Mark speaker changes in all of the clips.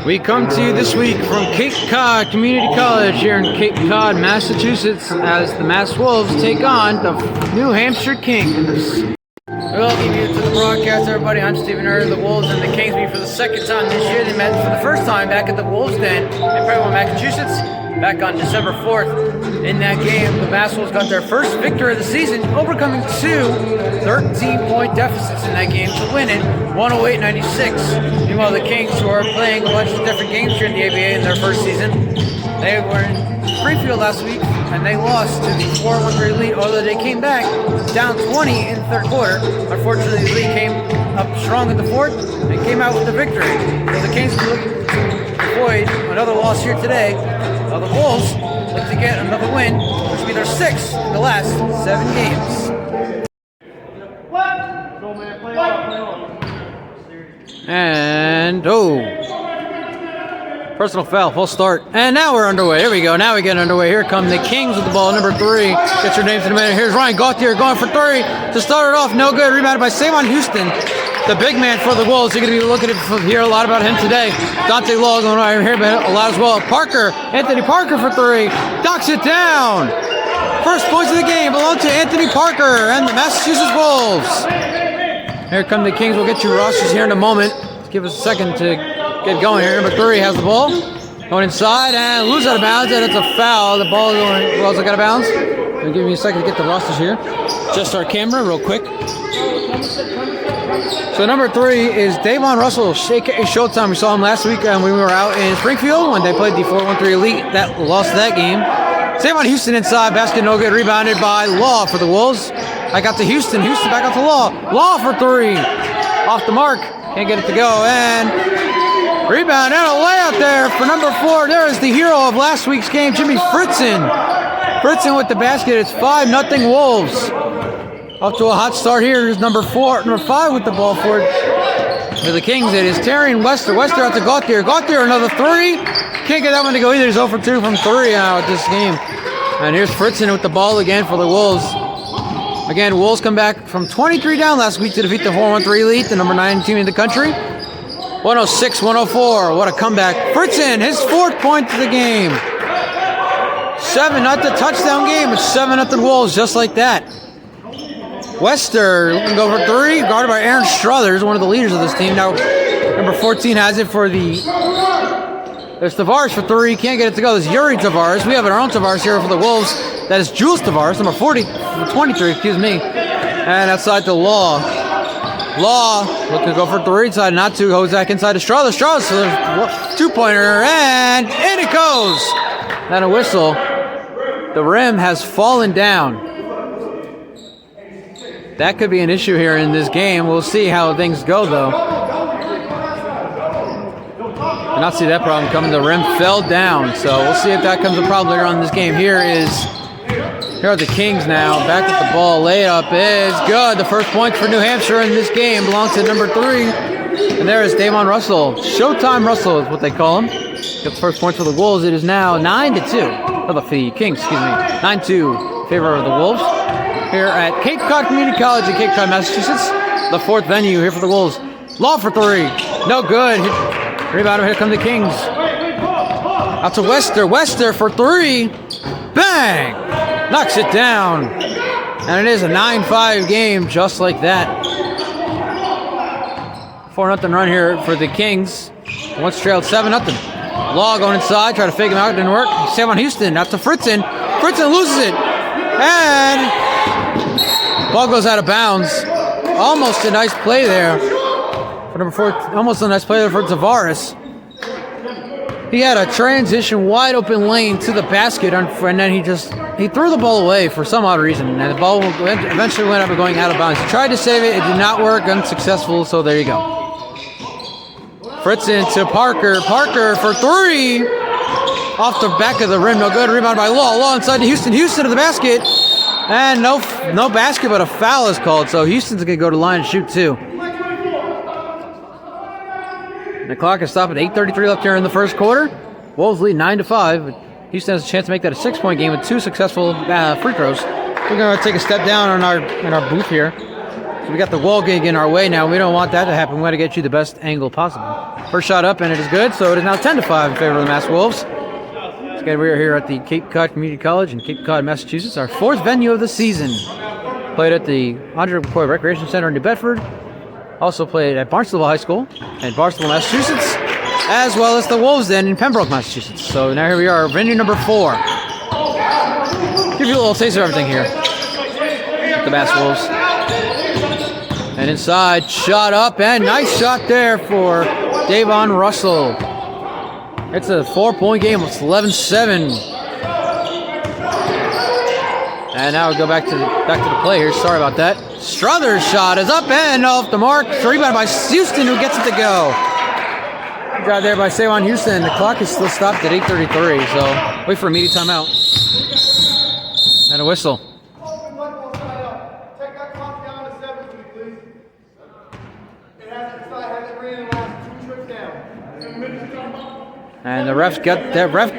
Speaker 1: We come to you this week from Cape Cod Community College here in Cape Cod, Massachusetts, as the Mass Wolves take on the New Hampshire Kings. Welcome you to the broadcast, everybody. I'm Stephen Earl. The Wolves and the Kings meet for the second time this year. They met for the first time back at the Wolves Den in Fairmont, Massachusetts, back on December 4th. In that game, the Mass Wolves got their first victory of the season, overcoming two 13-point deficits in that game to win it, 108-96. Meanwhile, the Kings, who are playing a bunch of different games here in the ABA in their first season, they were in Springfield last week, and they lost to the 4-1 lead, although they came back down 20 in the third quarter. Unfortunately, the lead came up strong in the fourth and came out with the victory. So the Kings are looking to avoid another loss here today. While the Wolves look to get another win, which will be their sixth in the last 7 games. And, personal foul, full start. And now we're underway. Here we go. Now we get underway. Here come the Kings with the ball, number 3. Get your names in a minute. Here's Ryan Gauthier going for 3 to start it off. No good. Rebounded by Savon Houston, the big man for the Wolves. You're going to be looking to hear a lot about him today. Dante Law going right here, but a lot as well. Anthony Parker for 3. Knocks it down. First points of the game belong to Anthony Parker and the Massachusetts Wolves. Here come the Kings. We'll get you rosters here in a moment. Let's give us a second to get going here. Number 3 has the ball. Going inside and lose out of bounds, and it's a foul. The ball is going well, out of bounds. Give me a second to get the rosters here. Just our camera real quick. So number 3 is Davon Russell, Showtime. We saw him last week when we were out in Springfield when they played the 4-1-3 Elite. That lost that game. Savon Houston inside, basket no good, rebounded by Law for the Wolves. I got to Houston back out to Law. Law for 3. Off the mark. Can't get it to go. And rebound and a layup there for number 4. There is the hero of last week's game, Jimmy Fritzen. Fritzen with the basket. It's 5-0 Wolves. Up to a hot start here. Here's number 5 with the ball for the Kings. It is Terry and Wester. Wester out to Gauthier. Gauthier another 3. Can't get that one to go either. He's 0 for 2 from 3 now at this game. And here's Fritzen with the ball again for the Wolves. Again, Wolves come back from 23 down last week to defeat the 4-1-3 Elite, the number 9 team in the country. 106-104. What a comeback. Fritzen, his 4th point of the game. 7-0 touchdown game. It's 7-0 Wolves, just like that. Wester can go for 3, guarded by Aaron Struthers, one of the leaders of this team. Now, number 14 has it for the... There's Tavares for 3. Can't get it to go. There's Yuri Tavares. We have our own Tavares here for the Wolves. That is Jules Tavares, number 23, excuse me. And outside the Law. Law looking to go for 3 inside, not 2. Goes back inside to Struthers. Struthers, 2-pointer, and in it goes. Then a whistle. The rim has fallen down. That could be an issue here in this game. We'll see how things go, though. Did not see that problem coming. The rim fell down, so we'll see if that comes a problem later on in this game. Here are the Kings now. Back with the ball. Layup is good. The first point for New Hampshire in this game belongs to number 3. And there is Davon Russell. Showtime Russell is what they call him. Gets the first point for the Wolves. It is now 9-2. For the Kings, excuse me. 9-2 in favor of the Wolves. Here at Cape Cod Community College in Cape Cod, Massachusetts. The 4th venue here for the Wolves. Law for 3. No good. Rebound. Here come the Kings. Out to Wester. Wester for 3. Bang! Knocks it down. And it is a 9-5 game just like that. 4-0 run here for the Kings. Once trailed 7-0. Law going inside. Try to fake him out. Didn't work. Savon Houston. Out to Fritzen. Fritzen loses it. And ball goes out of bounds. Almost a nice play there. For number 4. Almost a nice play there for Tavares. He had a transition wide open lane to the basket, and then he threw the ball away for some odd reason, and the ball eventually went up and going out of bounds. He tried to save it, it did not work, unsuccessful, so there you go. Fritzen to Parker. Parker for 3. Off the back of the rim, no good. Rebound by Law. Law inside to Houston. Houston to the basket. And no basket, but a foul is called, so Houston's going to go to line and shoot 2. And the clock is stopped at 8:33 left here in the first quarter. Wolves lead 9-5. Houston has a chance to make that a 6-point game with 2 successful free throws. We're going to take a step down in our booth here. So we got the wall gig in our way now. We don't want that to happen. We want to get you the best angle possible. First shot up, and it is good. So it is now 10-5 in favor of the Mass Wolves. Again, we are here at the Cape Cod Community College in Cape Cod, Massachusetts, our 4th venue of the season. Played at the Andre McCoy Recreation Center in New Bedford. Also played at Barnstable High School in Barnstable, Massachusetts, as well as the Wolves Den in Pembroke, Massachusetts. So now here we are, venue number 4. Give you a little taste of everything here. The Mass Wolves. And inside, shot up, and nice shot there for Davon Russell. It's a 4-point game. It's 11-7. And now we go back to the play here. Sorry about that. Struthers' shot is up and off the mark. Rebounded by Houston, who gets it to go. Drive there by Sawan Houston. The clock is still stopped at 8:33, so wait for a immediate timeout. And a whistle.
Speaker 2: Take that clock down to 7, please. It hasn't ran in the last 2 trips down.
Speaker 1: And the refs got that ref.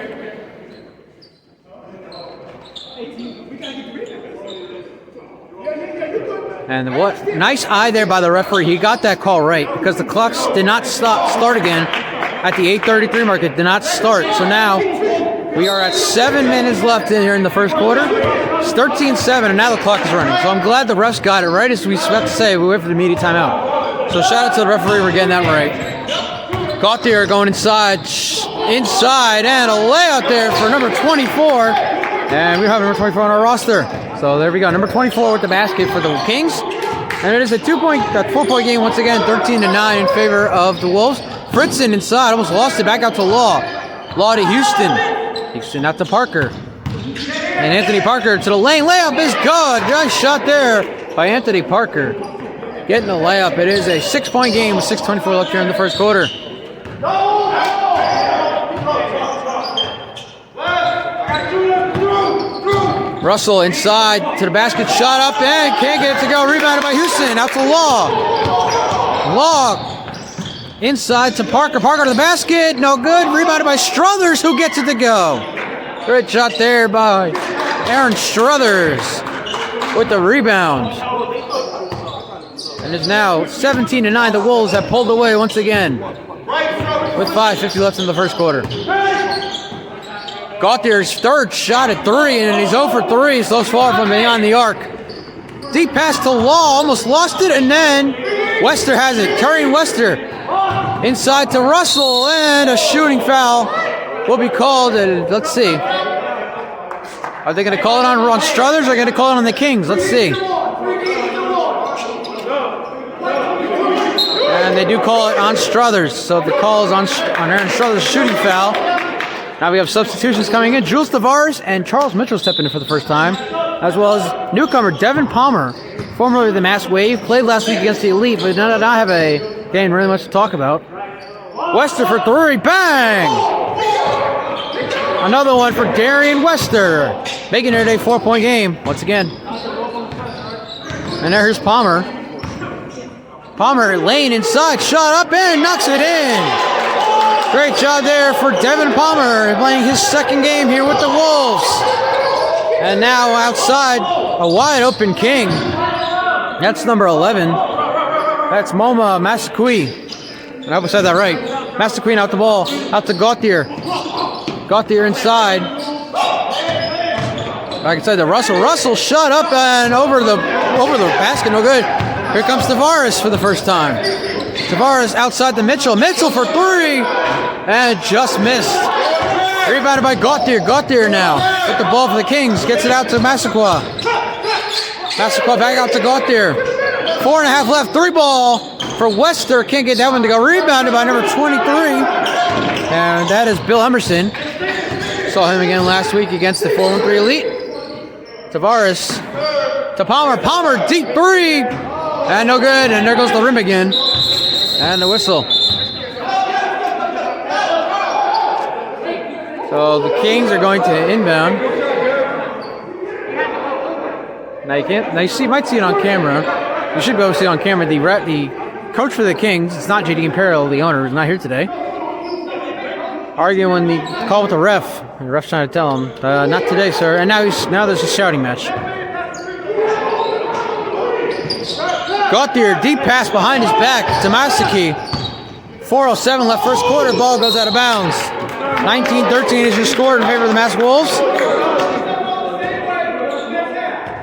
Speaker 1: And what nice eye there by the referee. He got that call right because the clocks did not start again at the 8:33 mark. It did not start. So now we are at 7 minutes left in here in the first quarter. It's 13-7, and now the clock is running. So I'm glad the refs got it right as we about to say. We wait for the immediate timeout. So shout out to the referee for getting that right. Gauthier going inside, and a layup there for number 24. And we have number 24 on our roster. So there we go, number 24 with the basket for the Kings. And it is a 4-point game once again, 13-9 in favor of the Wolves. Fritzen inside, almost lost it, back out to Law. Law to Houston. Houston out to Parker. And Anthony Parker to the lane, layup is good. Nice shot there by Anthony Parker. Getting the layup. It is a 6-point game with 6:24 left here in the first quarter. Russell inside to the basket, shot up and can't get it to go. Rebounded by Houston, out to Law. Law inside to Parker. Parker to the basket, no good. Rebounded by Struthers, who gets it to go. Great shot there by Aaron Struthers with the rebound. And it's now 17-9. The Wolves have pulled away once again with 5:50 left in the first quarter. Gauthier's third shot at 3, and he's 0 for 3 so far from beyond the arc. Deep pass to Law, almost lost it, and then Wester has it. Curry Wester inside to Russell, and a shooting foul will be called. Let's see. Are they going to call it on Struthers, or are they going to call it on the Kings? Let's see. And they do call it on Struthers, so the call is on Aaron Struthers' shooting foul. Now we have substitutions coming in. Jules Tavares and Charles Mitchell stepping in for the first time, as well as newcomer Devin Palmer, formerly of the Mass Wave, played last week against the Elite, but did not have a game really much to talk about. Wester for 3, bang! Another one for Darian Wester, making it a 4-point game once again. And there's Palmer. Palmer lane inside, shot up and knocks it in. Great job there for Devin Palmer, playing his second game here with the Wolves. And now outside, a wide open King. That's number 11. That's Moma Massaquoi. I hope I said that right. Massaquoi out the ball, out to Gauthier. Gauthier inside. Back inside to Russell. Russell shot up and over the basket, no good. Here comes Tavares for the first time. Tavares outside to Mitchell. Mitchell for 3, and just missed. Rebounded by Gauthier. Gauthier now with the ball for the Kings. Gets it out to Massaquoi. Massaquoi back out to Gauthier. 4.5 left. 3 ball for Wester. Can't get that one to go. Rebounded by number 23. And that is Bill Emerson. Saw him again last week against the 4-1-3 Elite. Tavares to Palmer. Palmer deep 3. And no good. And there goes the rim again. And the whistle. So the Kings are going to inbound. Now you can't. Now you might see it on camera. You should be able to see it on camera. The coach for the Kings, it's not JD Imperial, the owner, is not here today. Arguing the call with the ref. The ref's trying to tell him, not today, sir. And now there's a shouting match. Gauthier, deep pass behind his back to Masaki. 4:07 left first quarter. Ball goes out of bounds. 19-13 is your score in favor of the Mass Wolves.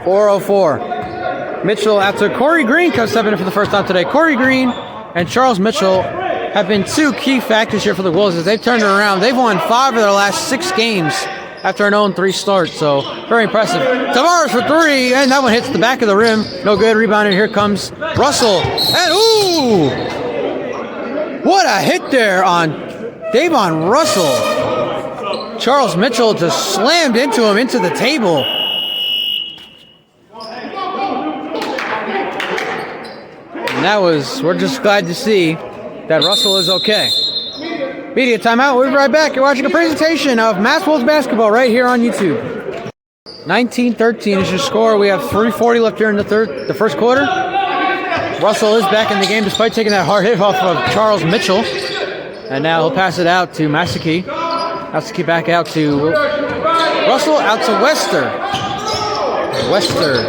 Speaker 1: 4:04. Mitchell after Corey Green comes stepping in for the first time today. Corey Green and Charles Mitchell have been two key factors here for the Wolves as they've turned it around. They've won 5 of their last 6 games after an 0-3 start, so very impressive. Tavares for 3, and that one hits the back of the rim. No good, rebounded. Here comes Russell, and ooh! What a hit there on Davon Russell. Charles Mitchell just slammed into him, into the table. And that was, we're just glad to see that Russell is okay. Media timeout. We'll be right back. You're watching a presentation of Mass Wolves basketball right here on YouTube. 19-13 is your score. We have 3:40 left here in the first quarter. Russell is back in the game despite taking that hard hit off of Charles Mitchell. And now he'll pass it out to Masaki. Masaki back out to Russell, out to Wester. Wester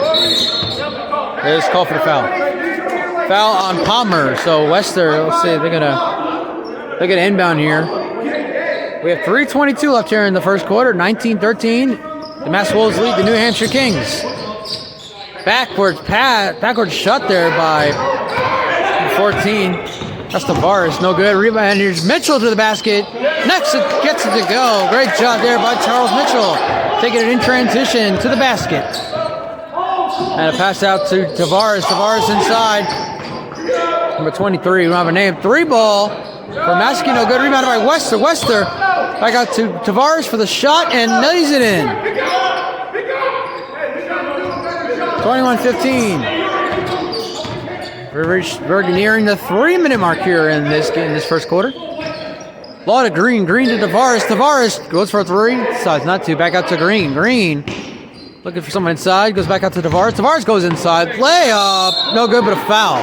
Speaker 1: is called for the foul. Foul on Palmer. So Wester, let's see, they're gonna inbound here. We have 3:22 left here in the first quarter. 19-13. The Mass Wolves lead the New Hampshire Kings. Backwards shot there by 14. That's Tavares, no good. Rebound, and here's Mitchell to the basket. Next, it gets it to go. Great job there by Charles Mitchell. Taking it in transition to the basket. And a pass out to Tavares. Tavares inside. Number 23, we don't have a name. 3-ball for Masaki, no good. Rebounded by Wester. Wester back out to Tavares for the shot and lays it in. 21-15. We're nearing the 3-minute mark here in this game, this first quarter. Lot of Green to Tavares. Tavares goes for a 3. Decides not to. Back out to Green. Green looking for someone inside. Goes back out to Tavares. Tavares goes inside. Layup. No good, but a foul.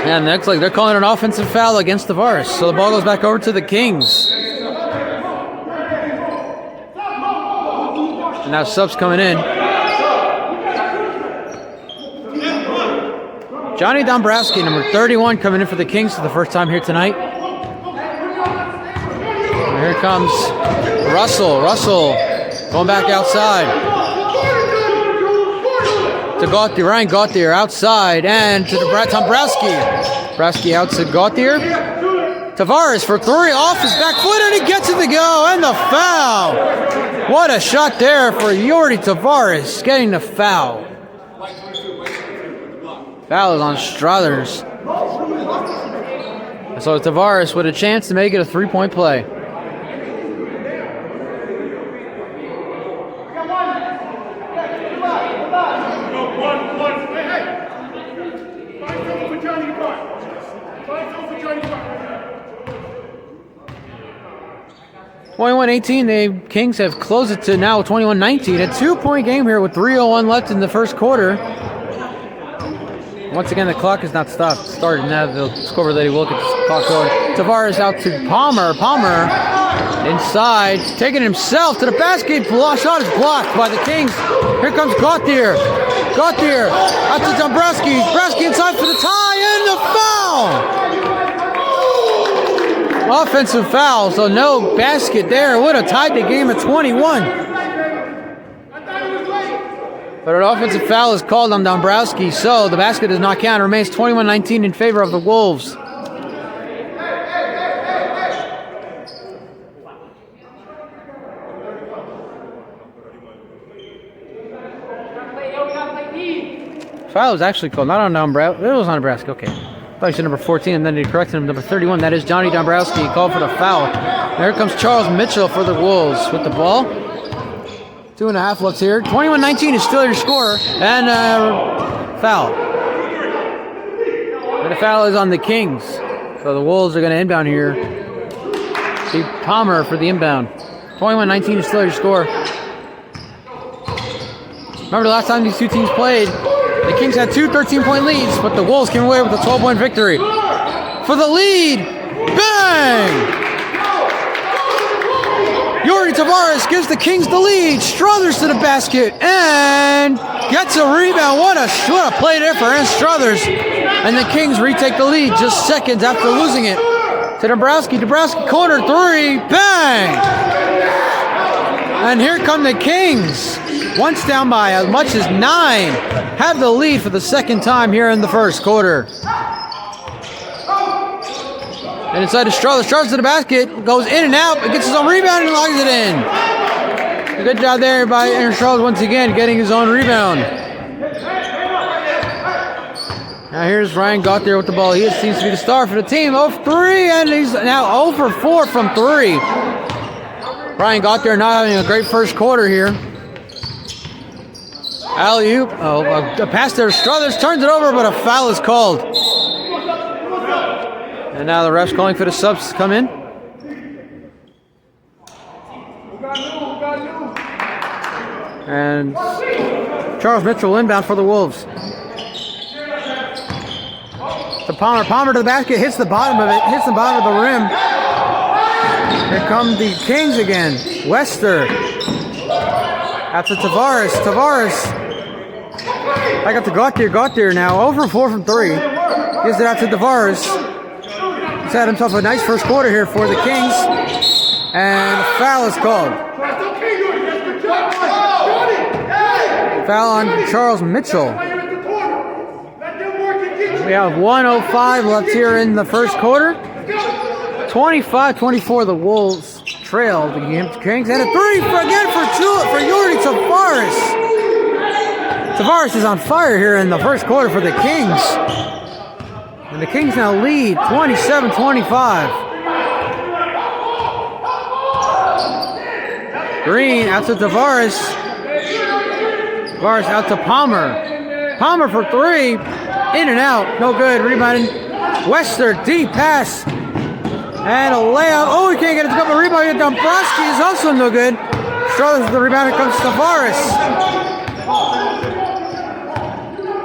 Speaker 1: And looks like they're calling an offensive foul against Tavares. So the ball goes back over to the Kings. And now subs coming in. Johnny Dombrowski, number 31, coming in for the Kings for the first time here tonight. And here comes Russell. Russell going back outside. To Gauthier, Ryan Gauthier outside, and to Dombrowski. Dombrowski out to Gauthier. Tavares for 3 off his back foot, and he gets it to go, and the foul. What a shot there for Yordi Tavares, getting the foul. Foul is on Struthers. So Tavares with a chance to make it a 3-point play. The Kings have closed it to now 21-19. A 2-point game here with 3:01 left in the first quarter. Once again, the clock is not stopped. Started now. The scoreboard lady will get the clock going. Tavares out to Palmer. Palmer inside, taking himself to the basket. Shot is blocked by the Kings. Here comes Gauthier. Gauthier out to Dombrowski. Dombrowski inside for the tie and the foul. Offensive foul, so no basket there. Would have tied the game at 21. But an offensive foul is called on Dombrowski, so the basket does not count. It remains 21-19 in favor of the Wolves. Foul was actually called, not on Dombrowski. It was on Dombrowski, okay. I thought he said number 14, and then he corrected him. Number 31, that is Johnny Dombrowski. He called for the foul. And here comes Charles Mitchell for the Wolves with the ball. 2.5 left here. 21-19 is still your score. And foul. And the foul is on the Kings. So the Wolves are going to inbound here. See Palmer for the inbound. 21-19 is still your score. Remember the last time these two teams played, the Kings had 2 13-point leads, but the Wolves came away with a 12-point victory. For the lead, bang! Yordi Tavares gives the Kings the lead. Struthers to the basket and gets a rebound. What a play there for Aaron Struthers. And the Kings retake the lead just seconds after losing it to Dabrowski. Dabrowski corner three, bang! And here come the Kings. Once down by as much as 9. Have the lead for the second time here in the first quarter. And inside to Struthers. Struthers to the basket. Goes in and out. Gets his own rebound and locks it in. Good job there by Aaron Struthers once again getting his own rebound. Now here's Ryan Gauthier with the ball. He seems to be the star for the team. 0 for 3, and he's now 0 for 4 from 3. Ryan Gauthier not having a great first quarter here. Alley-oop. Oh, a pass there. Struthers turns it over, but a foul is called. And now the ref's calling for the subs to come in. And Charles Mitchell inbound for the Wolves. To Palmer. Palmer to the basket. Hits the bottom of it. Hits the bottom of the rim. Here come the Kings again. Wester. Out to Tavares. Tavares. Back up to Gauthier. Gauthier now. 0 for 4 from 3. Gives it out to Tavares. He's had himself a nice first quarter here for the Kings. And a foul is called. Foul on Charles Mitchell. We have 1:05 left here in the first quarter. 25-24, the Wolves trail the Kings. And a three again for Yordi Tavares. Tavares is on fire here in the first quarter for the Kings. And the Kings now lead 27-25. Green out to Tavares. Tavares out to Palmer. Palmer for 3. In and out. No good. Rebounding. Wester. Deep pass. And a layup. Oh, he can't get it to go. But rebound. Dombrowski is also no good. Struthers with the rebound. Here comes Tavares.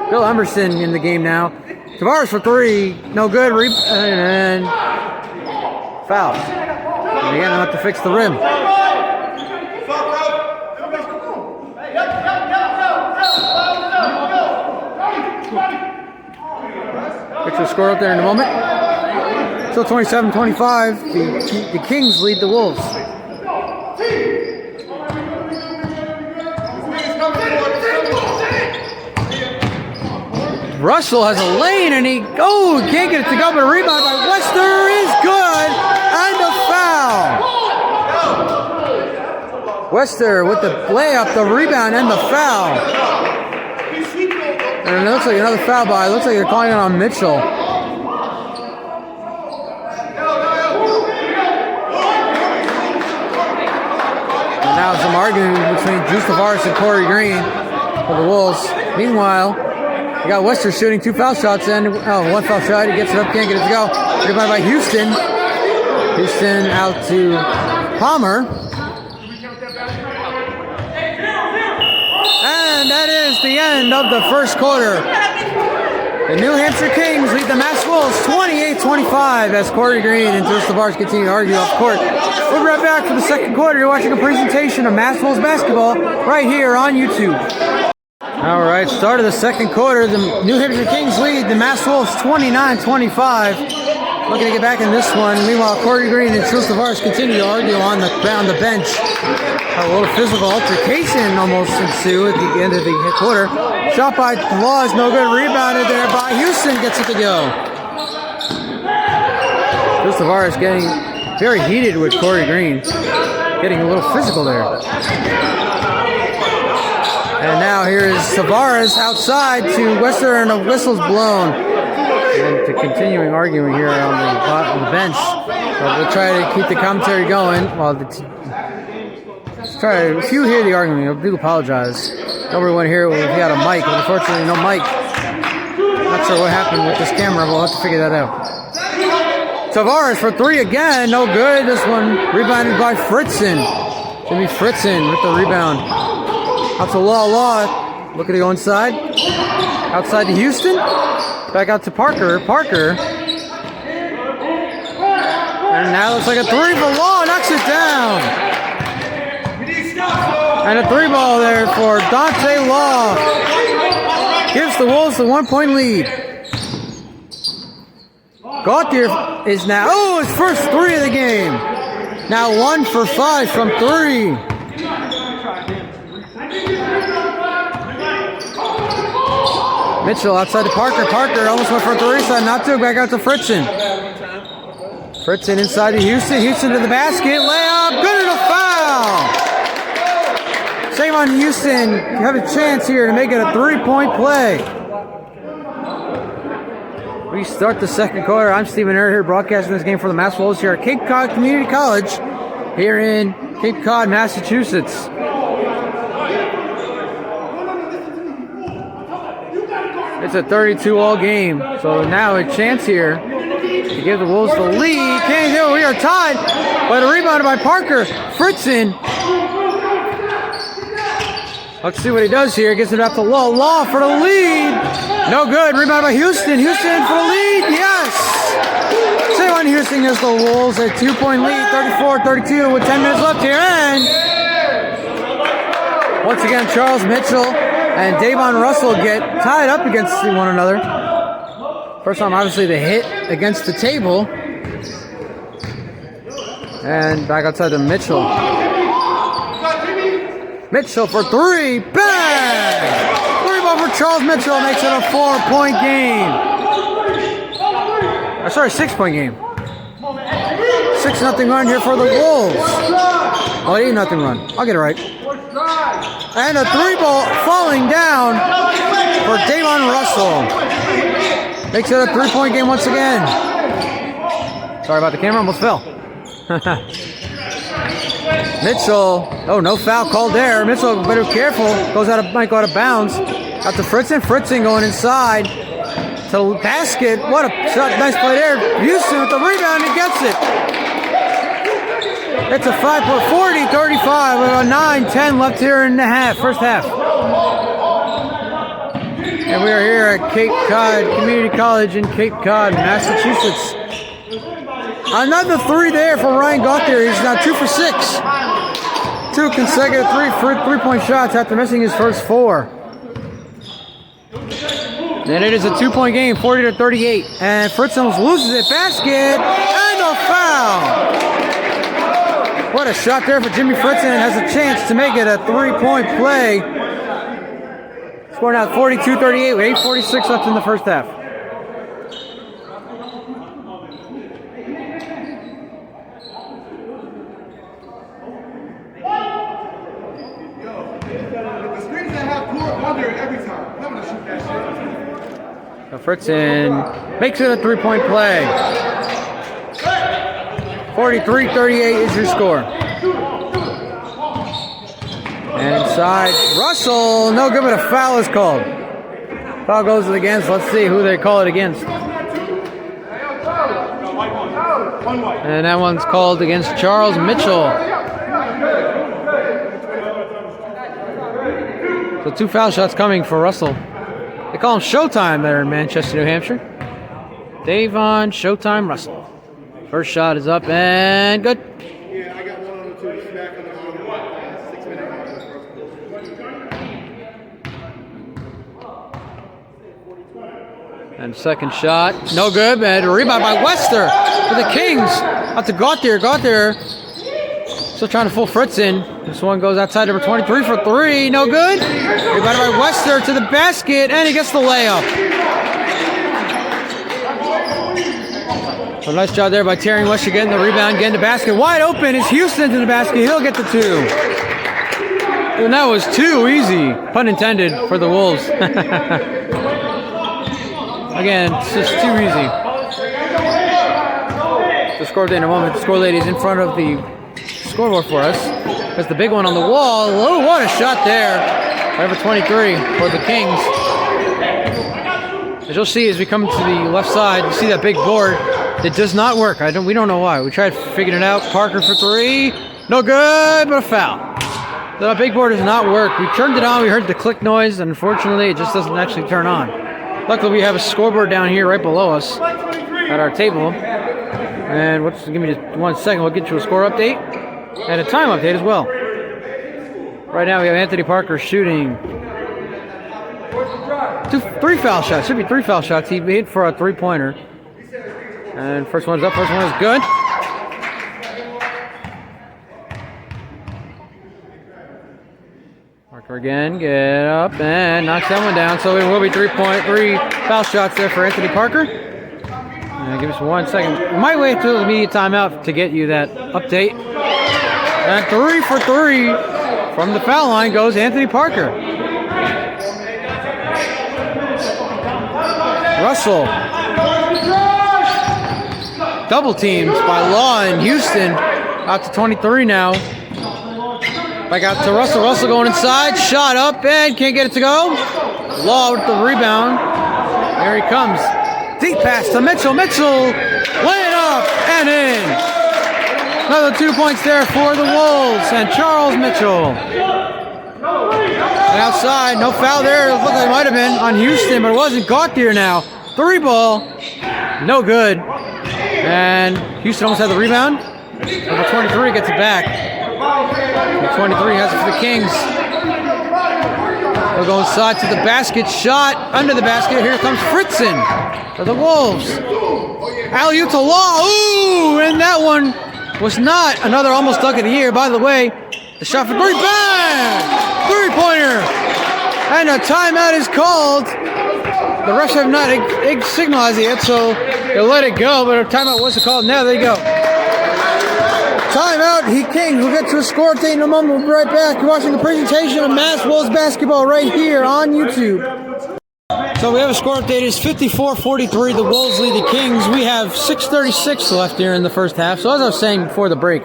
Speaker 1: Bill Emerson in the game now. Tavares for 3. No good. And foul. And again, I'll have to fix the rim. Which will score up there in a moment. Still 27-25. The Kings lead the Wolves. Russell has a lane and he can't get it to go, but a rebound by Wester is good. And a foul. Wester with the layup, the rebound, and the foul. And it looks like another foul by. It looks like they're calling it on Mitchell. And now some arguing between Juice Tavares and Corey Green for the Wolves. Meanwhile, you got Wester shooting 2 foul shots and 1 foul shot. He gets it up, can't get it to go. Rebound by Houston. Houston out to Palmer. And that is the end of the first quarter. The New Hampshire Kings lead the Mass Wolves 28-25 as Corey Green and Juice Tavares continue to argue off court. We'll be right back for the second quarter. You're watching a presentation of Mass Wolves basketball right here on YouTube. All right, start of the second quarter. The New Hampshire Kings lead the Mass Wolves 29-25. Looking to get back in this one. Meanwhile, Corey Green and Juice Tavares continue to argue on the bench. A little physical altercation almost ensue at the end of the quarter. Shot by Laws, no good. Rebounded there by Houston, gets it to go. Juice Tavares getting very heated with Corey Green. Getting a little physical there. And now here is Tavares outside to Wester, and a whistle's blown. And to continuing arguing here on the bench. But we'll try to keep the commentary going while if you hear the argument, I do apologize. Everyone here, we got a mic, but unfortunately no mic. Not sure what happened with this camera, we'll have to figure that out. Tavares for 3 again, no good. This one rebounded by Fritzen. Jimmy Fritzen with the rebound. Out to Law. Looking to go inside. Outside to Houston. Back out to Parker. And now looks like a 3 for Law. Knocks it down. And a 3 ball there for Dante Law. Gives the Wolves the 1-point lead. Gauthier is now, his first 3 of the game. Now 1 for 5 from 3. Mitchell outside to Parker. Parker almost went for 3, so not to. Back out to Fritzen. Fritzen inside to Houston. Houston to the basket. Layup. Good and a foul. Save on Houston. You have a chance here to make it a 3-point play. We start the second quarter. I'm Stephen Ehret here broadcasting this game for the Mass Wolves here at Cape Cod Community College here in Cape Cod, Massachusetts. It's a 32-all game, so now a chance here to give the Wolves the lead. Can't do it. We are tied, but a rebound by Parker. Fritzen. Let's see what he does here. Gets it up to Law. Law for the lead. No good. Rebound by Houston. Houston for the lead. Yes. Savon Houston has the Wolves a 2-point lead, 34-32 with 10 minutes left here. And once again, Charles Mitchell and Davon Russell get tied up against one another. First time, obviously, they hit against the table. And back outside to Mitchell. Mitchell for 3. Bang! 3 ball for Charles Mitchell makes it a 4-point game. Sorry, 6-point game. 6-0 run here for the Wolves. Oh, 8-0 run. I'll get it right. And a 3-ball falling down for Davon Russell. Makes it a 3-point game once again. Sorry about the camera, almost fell. Mitchell, no foul called there. Mitchell better be careful. Might go out of bounds. Out to Fritzen. Fritzen going inside to the basket. What a shot, nice play there. Houston with the rebound, he gets it. It's a 5-point, 40-35 with a 9-10 left here in the first half. And we are here at Cape Cod Community College in Cape Cod, Massachusetts. Another 3 there for Ryan Gauthier. He's now 2 for 6. 2 consecutive 3-point shots after missing his first 4. And it is a 2-point game, 40-38. And Fritzen loses it. Basket and a foul. What a shot there for Jimmy Fritzen. Has a chance to make it a 3-point play. Scoring out 42-38 with 8:46 left in the first half. So Fritzen makes it a 3-point play. 43-38 is your score. And inside, Russell, no good, but a foul is called. Foul goes against. Let's see who they call it against. And that one's called against Charles Mitchell. So 2 foul shots coming for Russell. They call him Showtime there in Manchester, New Hampshire. Davon Showtime Russell. First shot is up and good.
Speaker 2: Yeah, I got 1 on the 2. Smack on the 6-minute mark.
Speaker 1: And second shot, no good. And a rebound by Wester for the Kings. Out to Gauthier. Gauthier still trying to fool Fritzen. This one goes outside number 23 for 3. No good. Rebounded by Wester to the basket, and he gets the layup. So nice job there by Terry Wester getting the rebound, getting the basket. Wide open is Houston to the basket. He'll get the 2. And that was too easy, pun intended, for the Wolves. Again, it's just too easy. The score update in a moment. The score lady is in front of the scoreboard for us. There's the big one on the wall. Oh, what a shot there. Number 23 for the Kings. As you'll see as we come to the left side, you see that big board. It does not work. We don't know why. We tried figuring it out. Parker for 3. No good, but a foul. The big board does not work. We turned it on. We heard the click noise. And unfortunately, it just doesn't actually turn on. Luckily, we have a scoreboard down here right below us at our table. And give me just 1 second. We'll get you a score update and a time update as well. Right now, we have Anthony Parker shooting 3 foul shots. Should be 3 foul shots. He hit for a 3-pointer. And first one's up, first one is good. Parker again, get up and knocks that one down. So it will be 3 foul shots there for Anthony Parker. Give us 1 second. We might wait till the immediate timeout to get you that update. And 3 for 3 from the foul line goes Anthony Parker. Russell. Double teams by Law in Houston. Out to 23 now. Back out to Russell. Russell going inside. Shot up and can't get it to go. Law with the rebound. There he comes. Deep pass to Mitchell. Mitchell laying up and in. Another 2 points there for the Wolves and Charles Mitchell. And outside, no foul there. It looked like it might have been on Houston, but it wasn't. Gauthier now. 3 ball. No good. And Houston almost had the rebound. Number 23 gets it back. Number 23 has it for the Kings. They'll go inside to the basket. Shot under the basket. Here comes Fritzen for the Wolves. Alley-oop to Law. Ooh, and that one was not another almost dunk of the year. By the way, the shot for 3. Bang! 3-pointer. And a timeout is called. The refs have not signalized it yet, so they'll let it go. But a timeout wasn't called. Now they go. Timeout. Kings will get to a score update in a moment. We'll be right back. You're watching the presentation of Mass Wolves basketball right here on YouTube. So we have a score update. It's 54-43. The Wolves lead the Kings. We have 6:36 left here in the first half. So as I was saying before the break,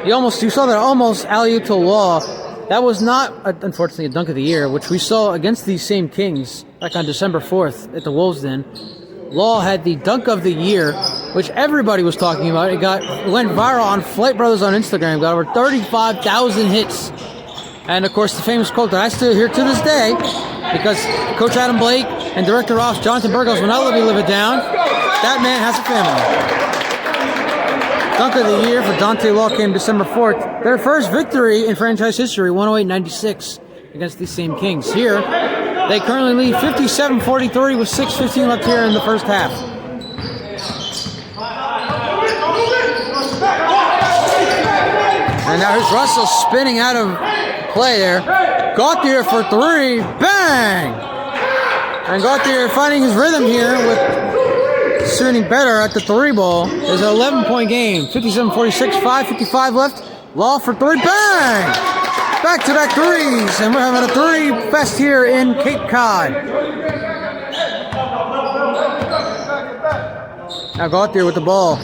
Speaker 1: you saw that almost alley-oop to Law. That was not, unfortunately, a dunk of the year, which we saw against these same Kings back on December 4th at the Wolves Den. Law had the dunk of the year, which everybody was talking about. It went viral on Flight Brothers on Instagram. Got over 35,000 hits. And, of course, the famous quote that I still hear to this day, because Coach Adam Blake and Director Ross Jonathan Burgos will not let me live it down. That man has a family. Dunk of the year for Dante Law came December 4th. Their first victory in franchise history, 108-96 against these same Kings. Here, they currently lead 57-43 with 6:15 left here in the first half. And now here's Russell spinning out of play there. Gauthier for 3. Bang! And Gauthier finding his rhythm here with shooting better at the 3 ball. It's an 11-point game. 57-46, 5:55 left. Law for 3. Bang! Back-to-back threes. And we're having a 3 fest here in Cape Cod. Now Gauthier with the ball.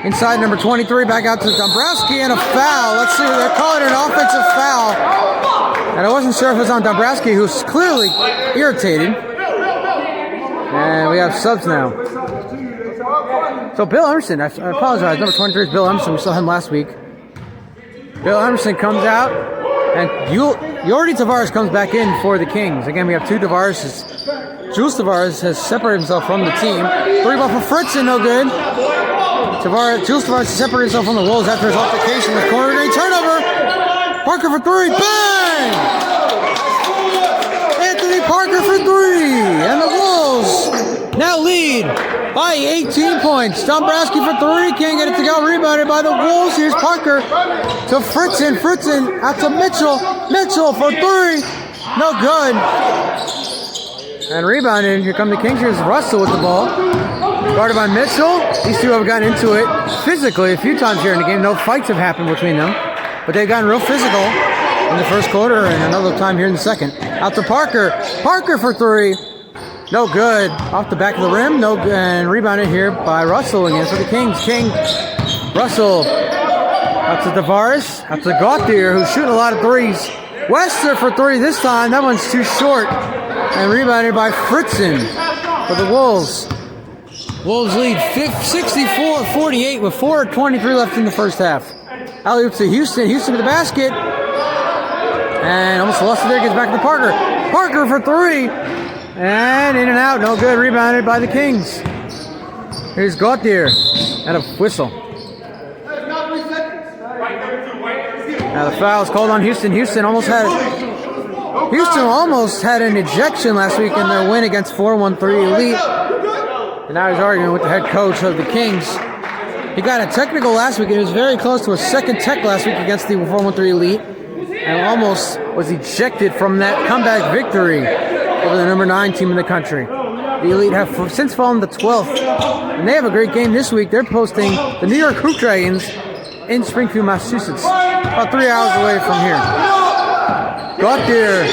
Speaker 1: Inside number 23, back out to Dombrowski and a foul. Let's see, they're calling it an offensive foul. And I wasn't sure if it was on Dombrowski, who's clearly irritated. And we have subs now. So Bill Emerson, I apologize, number 23 is Bill Emerson. We saw him last week. Bill Emerson comes out, and Yordi Tavares comes back in for the Kings. Again, we have 2 Tavares. Jules Tavares has separated himself from the team. 3 ball for Fritzen, no good. Jules Tavares separated himself from the Wolves after his altercation with corner green turnover. Parker for 3. Bang! Anthony Parker for 3. And the Wolves now lead by 18 points. Dombrowski for 3. Can't get it to go. Rebounded by the Wolves. Here's Parker to Fritzen. Fritzen out to Mitchell. Mitchell for 3. No good. And rebounded. Here come the Kings. Here's Russell with the ball. Guarded by Mitchell. These two have gotten into it physically a few times here in the game. No fights have happened between them. But they've gotten real physical in the first quarter and another time here in the second. Out to Parker. Parker for 3. No good. Off the back of the rim. No good. And rebounded here by Russell again for the Kings. Russell. Out to Tavares. Out to Gauthier, who's shooting a lot of threes. Wester for 3 this time. That one's too short. And rebounded by Fritzen for the Wolves. Wolves lead 64-48 with 4:23 left in the first half. Alley-oop to Houston. Houston to the basket. And almost lost it there. Gets back to Parker. Parker for 3. And in and out. No good. Rebounded by the Kings. Here's Gauthier. And a whistle. Now the foul is called on Houston. Houston almost had an ejection last week in their win against 4-1-3 Elite. And now he's arguing with the head coach of the Kings. He got a technical last week. He was very close to a second tech last week against the 413 Elite. And almost was ejected from that comeback victory over the number 9 team in the country. The Elite have since fallen to 12th. And they have a great game this week. They're posting the New York Hoop Dragons in Springfield, Massachusetts. About 3 hours away from here. Go up there.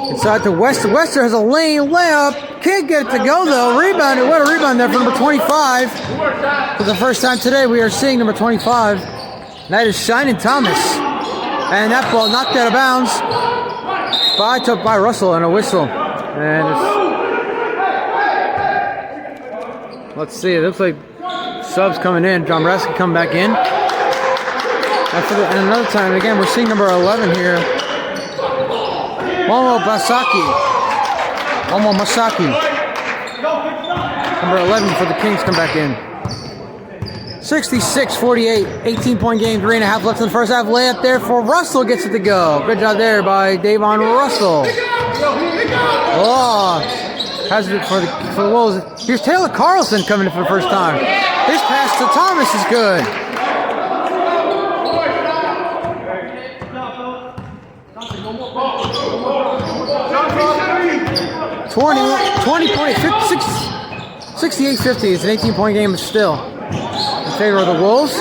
Speaker 1: Inside to Wester. Wester has a lane layup. Can't get it to go though. Rebounded. What a rebound there for number 25. For the first time today, we are seeing number 25. That is Shining Thomas. And that ball knocked out of bounds by Russell and a whistle. And let's see. It looks like subs coming in. John Braska coming back in. And another time again, we're seeing number 11 here. Momo Masaki. Number 11 for the Kings come back in. 66-48, 18-point game, 3.5 left in the first half. Layup there for Russell, gets it to go. Good job there by Davon Russell. Oh, has it for the Wolves. Here's Taylor Carlson coming in for the first time. His pass to Thomas is good. 68-50. It's an 18-point game still in favor of the Wolves.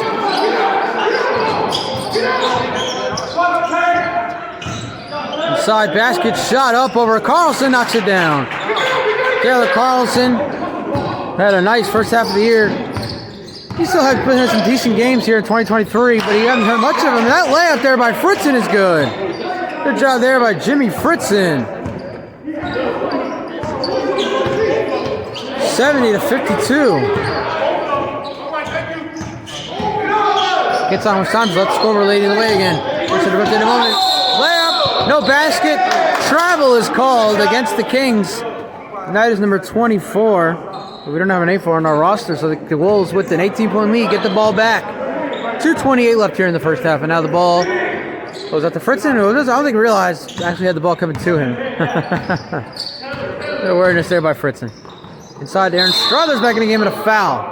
Speaker 1: Inside basket shot up over Carlson, knocks it down. Taylor Carlson had a nice first half of the year. He still had some decent games here in 2023, but he hasn't heard much of him. That layup there by Fritzen is good. Good job there by Jimmy Fritzen. 70-52. Gets on with Sons. Let's go over leading the way again. Push it in a moment. Layup. No basket. Travel is called against the Kings. And that is number 24. But we don't have an 8-4 on our roster, so the Wolves with an 18-point lead get the ball back. 2:28 left here in the first half, and now the ball goes out to Fritzen. I don't think he realized actually had the ball coming to him. The awareness there by Fritzen. Inside Aaron Struthers back in the game and a foul.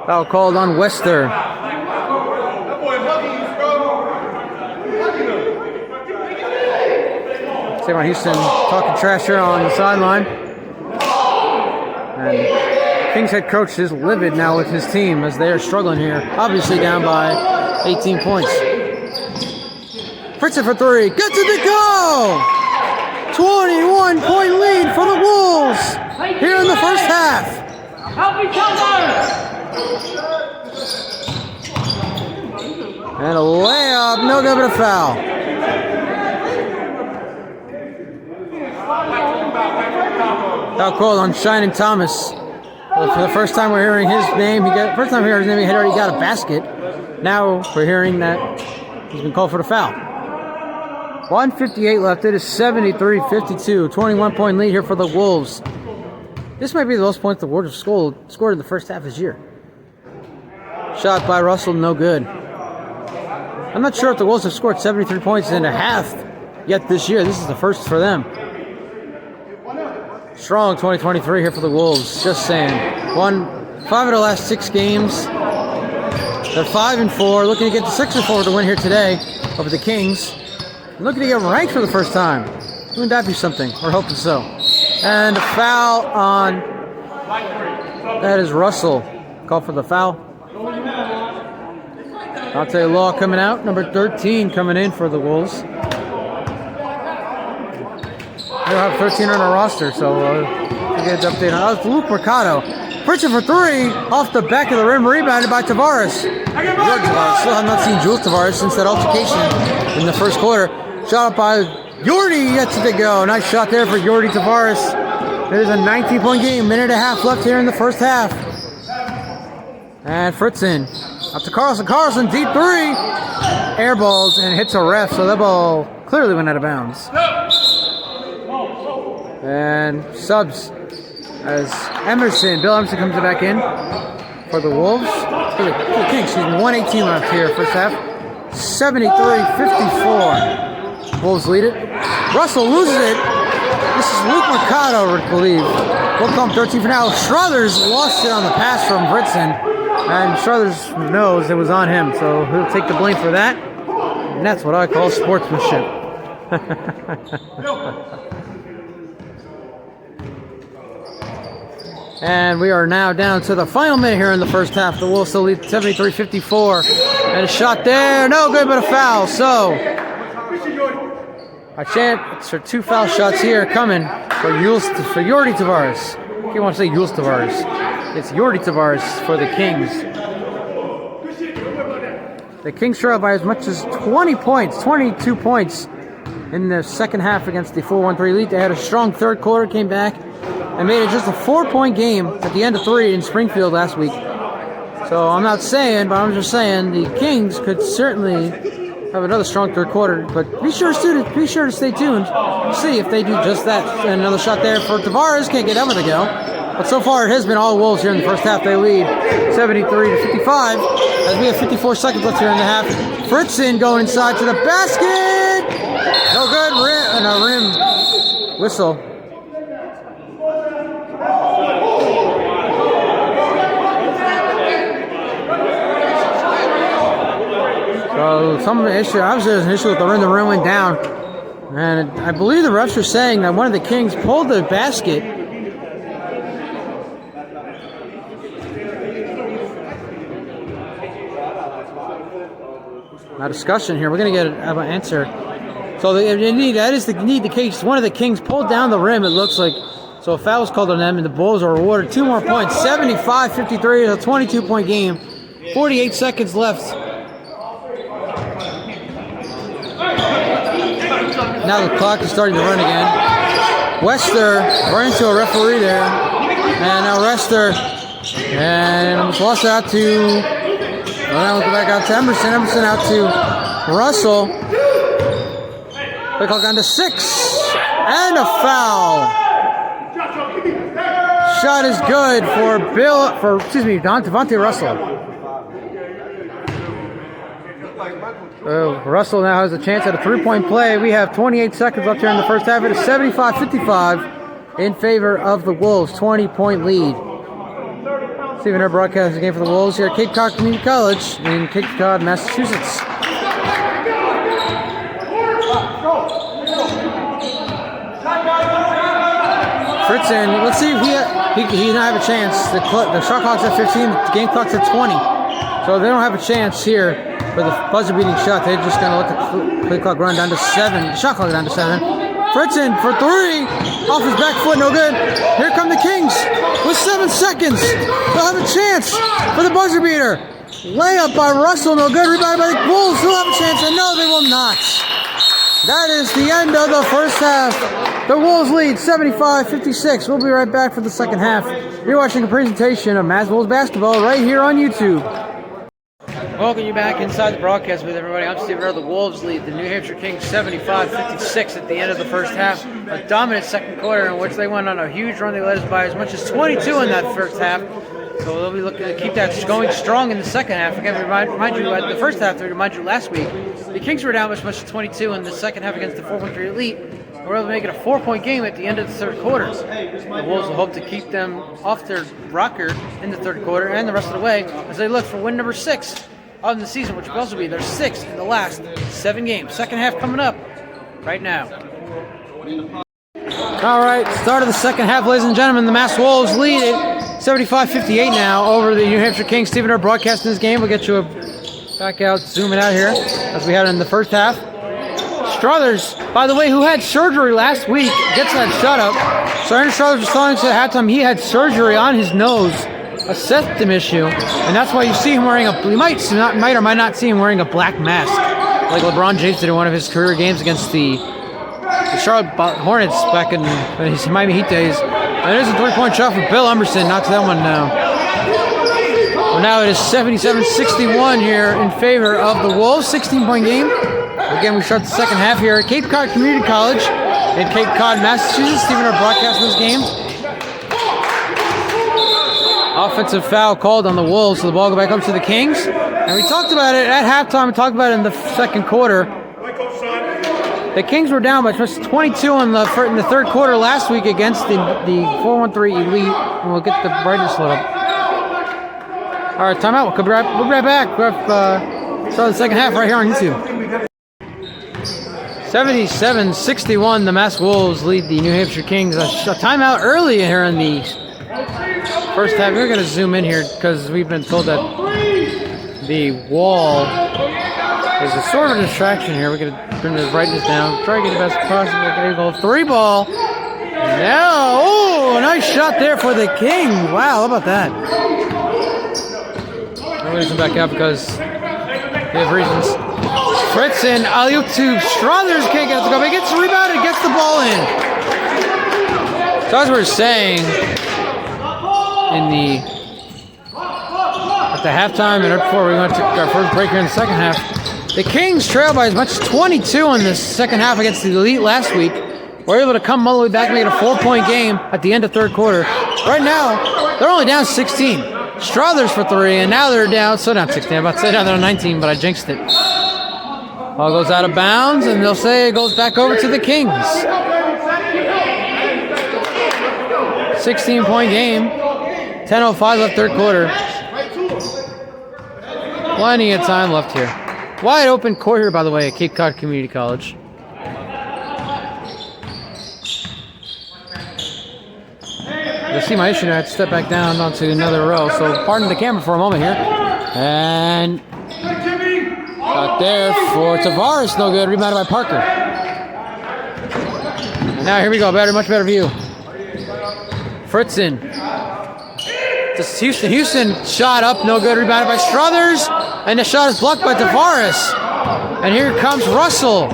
Speaker 1: Foul called on Wester. Savon Houston talking trash here on the sideline. And Kings head coach is livid now with his team as they are struggling here. Obviously down by 18 points. Fritzen for three. Gets it to go! 21-point lead for the Wolves here in the first half.
Speaker 3: Help each other!
Speaker 1: And a layup, no good but a foul. Foul called on Shining Thomas. Well, for the first time we're hearing his name, he had already got a basket. Now we're hearing that he's been called for the foul. 1:58 left. It is 73-52. 21-point lead here for the Wolves. This might be the most points the Wolves have scored in the first half this year. Shot by Russell, no good. I'm not sure if the Wolves have scored 73 points in a half yet this year. This is the first for them. Strong 2023 here for the Wolves. Just saying. Won 5 of the last 6 games. They're 5-4. Looking to get to 6-4 to win here today over the Kings. Looking to get ranked for the first time. Wouldn't that be something? We're hoping so. And a foul on... That is Russell. Call for the foul. Dante Law coming out. Number 13 coming in for the Wolves. They don't have 13 on our roster, so we'll get an update on that. It's Luke Mercado. Pritchard for three. Off the back of the rim. Rebounded by Tavares. George Tavares. Still have not seen Jules Tavares since that altercation in the first quarter. Shot up by Yordi, gets it to go. Nice shot there for Yordi Tavares. It is a 19-point game. Minute and a half left here in the first half. And Fritzen. Up to Carlson. Carlson, deep three. Airballs and hits a ref, so that ball clearly went out of bounds. And subs as Bill Emerson comes back in for the Wolves. For the Kings, 1:18 left here, first half. 73-54. Wolves lead it. Russell loses it. This is Luke Mercado, I believe. We'll call him 13 for now. Struthers lost it on the pass from Fritzen, and Struthers knows it was on him, so he'll take the blame for that. And that's what I call sportsmanship. And we are now down to the final minute here in the first half. The Wolves still lead 73-54. And a shot there, no good, but a foul. So a chance for 2 foul shots here coming for Yordi Tavares. I can't want to say Jules Tavares. It's Yordi Tavares for the Kings. The Kings trail by as much as 20 points, 22 points in the second half against the 4-1-3 lead. They had a strong third quarter, came back, and made it just a 4-point game at the end of 3 in Springfield last week. So I'm not saying, but I'm just saying the Kings could certainly have another strong third quarter. But be sure to stay tuned. See if they do just that. And another shot there for Tavares. Can't get over the go. But so far it has been all Wolves here in the first half. They lead 73-55 as we have 54 seconds left here in the half. Fritzen going inside to the basket. No good. And a rim whistle. So some issue, obviously there's an issue with the rim went down. And I believe the refs are saying that one of the Kings pulled the basket. Now discussion here, we're going to get an answer. So that is the need. The case, one of the Kings pulled down the rim, it looks like. So a foul was called on them, and the Bulls are awarded 2 more points. 75-53, a 22-point game. 48 seconds left. Now the clock is starting to run again. Wester running into a referee there. And now Wester. And almost lost it out to... Well, now we'll go back out to Emerson. Emerson out to Russell. Play clock down to 6. And a foul. Shot is good for Devontae Russell. Russell now has a chance at a 3-point play. We have 28 seconds left here in the first half. It is 75-55 in favor of the Wolves. 20-point lead. Stephen Herr broadcasting the game for the Wolves here at Cape Cod Community College in Cape Cod, Massachusetts. Fritzen, let's see if he doesn't have a chance. The shot clock's at 15, the game clock's at 20. So they don't have a chance here for the buzzer-beating shot. They're just going to let the play clock run down to 7. Shot clock down to 7. Fritzen for 3. Off his back foot, no good. Here come the Kings with 7 seconds. They'll have a chance for the buzzer-beater. Layup by Russell, no good. Rebounded by the Wolves. They'll have a chance, and no, they will not. That is the end of the first half. The Wolves lead 75-56. We'll be right back for the second half. You're watching a presentation of Mavs Wolves basketball right here on YouTube. Welcome you back inside the broadcast with everybody. I'm Steve Earl. The Wolves lead the New Hampshire Kings 75-56 at the end of the first half. A dominant second quarter in which they went on a huge run. They led us by as much as 22 in that first half. So they'll be looking to keep that going strong in the second half. Again, remind you, at the first half, to remind you last week, the Kings were down as much as 22 in the second half against the 4-1-3 Elite. We're able to make it a 4-point game at the end of the third quarter. The Wolves will hope to keep them off their rocker in the third quarter and the rest of the way as they look for win number 6 of the season, which will also be their 6th in the last 7 games. Second half coming up right now. All right, start of the second half, ladies and gentlemen. The Mass Wolves lead it 75-58 now over the New Hampshire Kings. Stephen Earl broadcasting this game. We'll get you back out, zoom it out here as we had in the first half. Struthers, by the way, who had surgery last week, gets that shutout. So Aaron Struthers was telling us at halftime he had surgery on his nose, a septum issue, and that's why you see him wearing you might or might not see him wearing a black mask, like LeBron James did in one of his career games against the Charlotte Hornets back in his Miami Heat days. And it is a 3-point shot for Bill Emerson, knocks that one down. Well, now it is 77-61 here in favor of the Wolves, 16-point game. Again, we start the second half here at Cape Cod Community College in Cape Cod, Massachusetts. Stephen are broadcasting this game. Offensive foul called on the Wolves, so the ball go back up to the Kings. And we talked about it at halftime. We talked about it in the second quarter. The Kings were down by just 22 in the third quarter last week against the 413 Elite. And we'll get the brightness lit up. All right, timeout. We'll be right back. Start the second half right here on YouTube. 77-61, the Mass Wolves lead the New Hampshire Kings. A timeout early here in the first half. We're going to zoom in here because we've been told that the wall is a sort of a distraction here. We're going to bring the brightness down. Try to get the best possible. There you go. 3-ball. Now, oh, nice shot there for the Kings. Wow, how about that? I'm going to come back out because they have reasons. Fritzen, alley-oop to Struthers, can't get it to go. But he gets rebounded, gets the ball in. So as we were saying, at the halftime and right before we went to our first break here in the second half, the Kings trailed by as much as 22 in the second half against the Elite last week. We're able to come all the way back and make it a 4-point game at the end of third quarter. Right now, they're only down 16. Struthers for 3, and now they're down, so down 16. I'm about to say down they're 19, but I jinxed it. Ball goes out of bounds, and they'll say it goes back over to the Kings. 16-point game. 10:05 left third quarter. Plenty of time left here. Wide open court here, by the way, at Cape Cod Community College. You'll see my issue now. I had to step back down onto another row. So pardon the camera for a moment here. And out there for Tavares. No good. Rebounded by Parker. And now here we go. Much better view. Fritzen. Just Houston shot up. No good. Rebounded by Struthers. And the shot is blocked by Tavares. And here comes Russell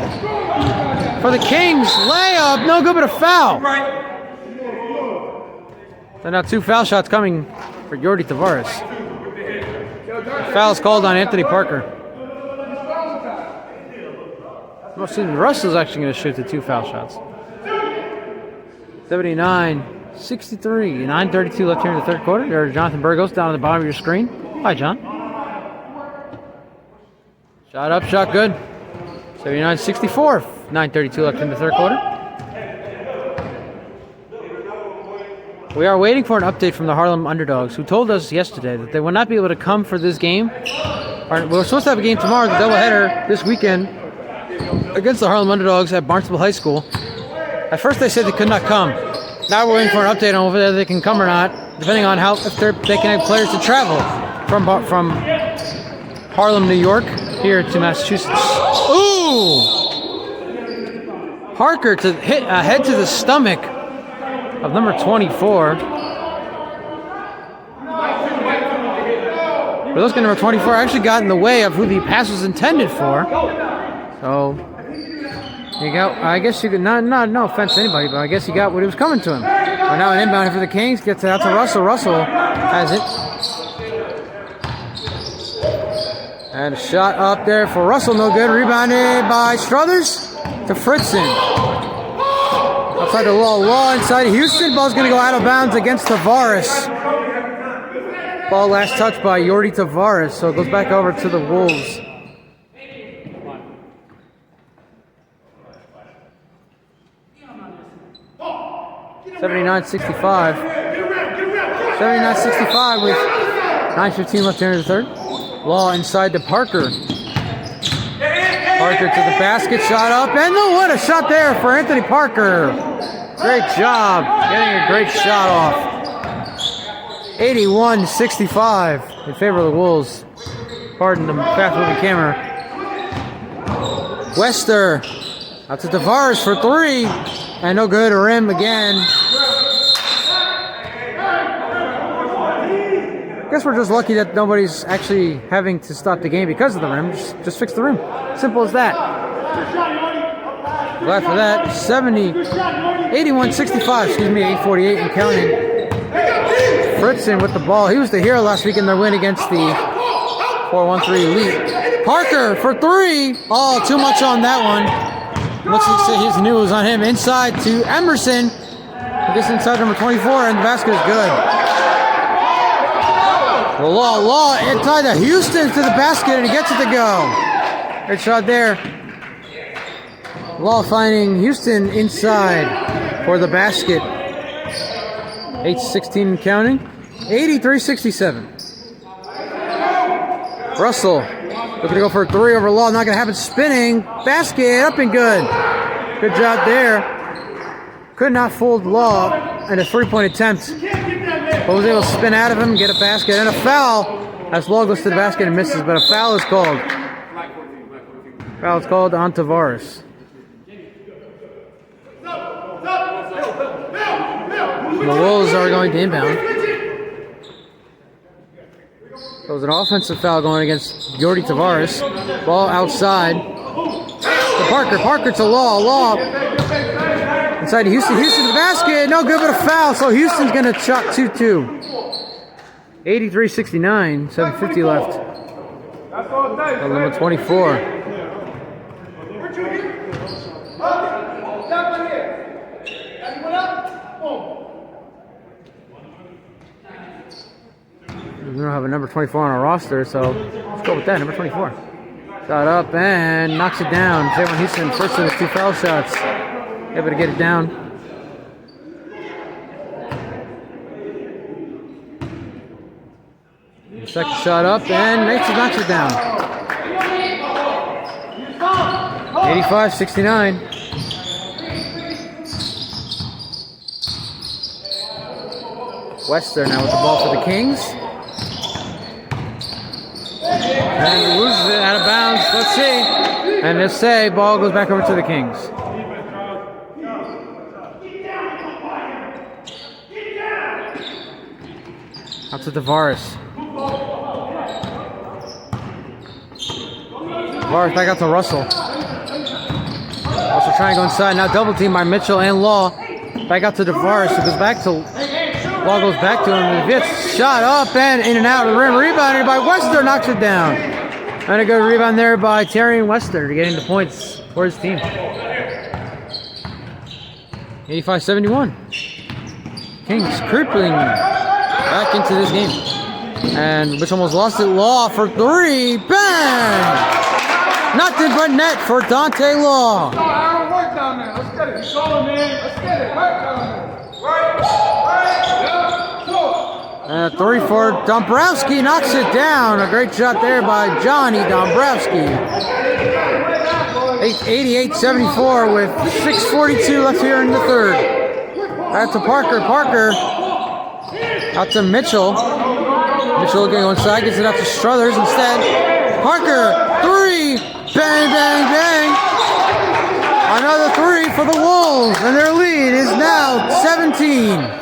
Speaker 1: for the Kings. Layup. No good, but a foul. So now 2 foul shots coming for Yordi Tavares. The foul is called on Anthony Parker. Well, Russell's actually going to shoot the 2 foul shots. 79-63. 9:32 left here in the third quarter. There's Jonathan Burgos down on the bottom of your screen. Hi, John. Shot up, shot good. 79-64. 9:32 left in the third quarter. We are waiting for an update from the Harlem Underdogs, who told us yesterday that they will not be able to come for this game. We're supposed to have a game tomorrow, the doubleheader this weekend against the Harlem Underdogs at Barnstable High School. At first they said they could not come. Now we're waiting for an update on whether they can come or not, depending on how if they can have players to travel from Harlem, New York, here to Massachusetts. Ooh! Parker to hit a head to the stomach of number 24. But those guys, number 24 actually got in the way of who the pass was intended for. So you got, I guess you could, no offense to anybody, but I guess he got what he was coming to him. But now an inbound here for the Kings, gets it out to Russell. Russell has it. And a shot up there for Russell, no good. Rebounded by Struthers to Fritzen. Outside the Law inside of Houston. Ball's going to go out of bounds against Tavares. Ball last touched by Yordi Tavares, so it goes back over to the Wolves. $79-65. 79-65 with 9:15 left here in the third. Law inside to Parker. Parker to the basket, shot up, and what a shot there for Anthony Parker. Great job getting a great shot off. 81-65 in favor of the Wolves. Pardon the fast-moving camera. Wester out to Tavares for 3, and no good. Rim again. I guess we're just lucky that nobody's actually having to stop the game because of the rim. Just fix the rim. Simple as that. Glad for that. 81-65, 8:48 and counting. Fritzen with the ball. He was the hero last week in their win against the 413 Elite. Parker for 3. Oh, too much on that one. Looks like he knew it was on him. Inside to Emerson. This inside number 24, and the basket is good. Law inside to Houston to the basket, and he gets it to go. Good shot there. Law finding Houston inside for the basket. 8:16 and counting. 83-67. Russell looking to go for a three over Law. Not going to happen. Spinning. Basket up and good. Good job there. Could not fold Law in a three-point attempt. But was able to spin out of him, get a basket, and a foul. As Law goes to the basket and misses, but a foul is called. Foul is called on Tavares. The Wolves are going to inbound. So it was an offensive foul going against Jordi Tavares. Ball outside. To Parker. Parker to Law. Law inside to Houston. Houston to the basket. No good, but a foul. So Houston's going to shot 2-2. 83-69. 7:50 left. Number 24. We don't have a number 24 on our roster, so let's go with that. Number 24. Shot up and knocks it down. Javon Houston, first of his 2 foul shots. Able to get it down. Second shot up and knocks it down. 85-69. Wester now with the ball for the Kings. And he loses it out of bounds. Let's see. And let's say ball goes back over to the Kings. Out to Tavares. Tavares back out to Russell. Russell trying to go inside. Now double team by Mitchell and Law. Back out to Tavares. It goes back to Law, goes back to him. Gets shot up and in and out of the rim. Rebounded by Wester. Knocks it down. And a good rebound there by Terry Wester to get into points for his team. 85-71. Kings crippling back into this game. And Mitch almost lost it. Law for three. Bang! Nothing but net for Dante Law.
Speaker 2: Work down there. Let's get it. Let's go, man. Let's get it. Work down there.
Speaker 1: And a three for Dombrowski. Knocks it down. A great shot there by Johnny Dombrowski. 88-74 with 6:42 left here in the third. Out to Parker. Parker out to Mitchell. Mitchell going inside. Gets it out to Struthers instead. Parker. Three. Bang, bang, bang. Another three for the Wolves. And their lead is now 17.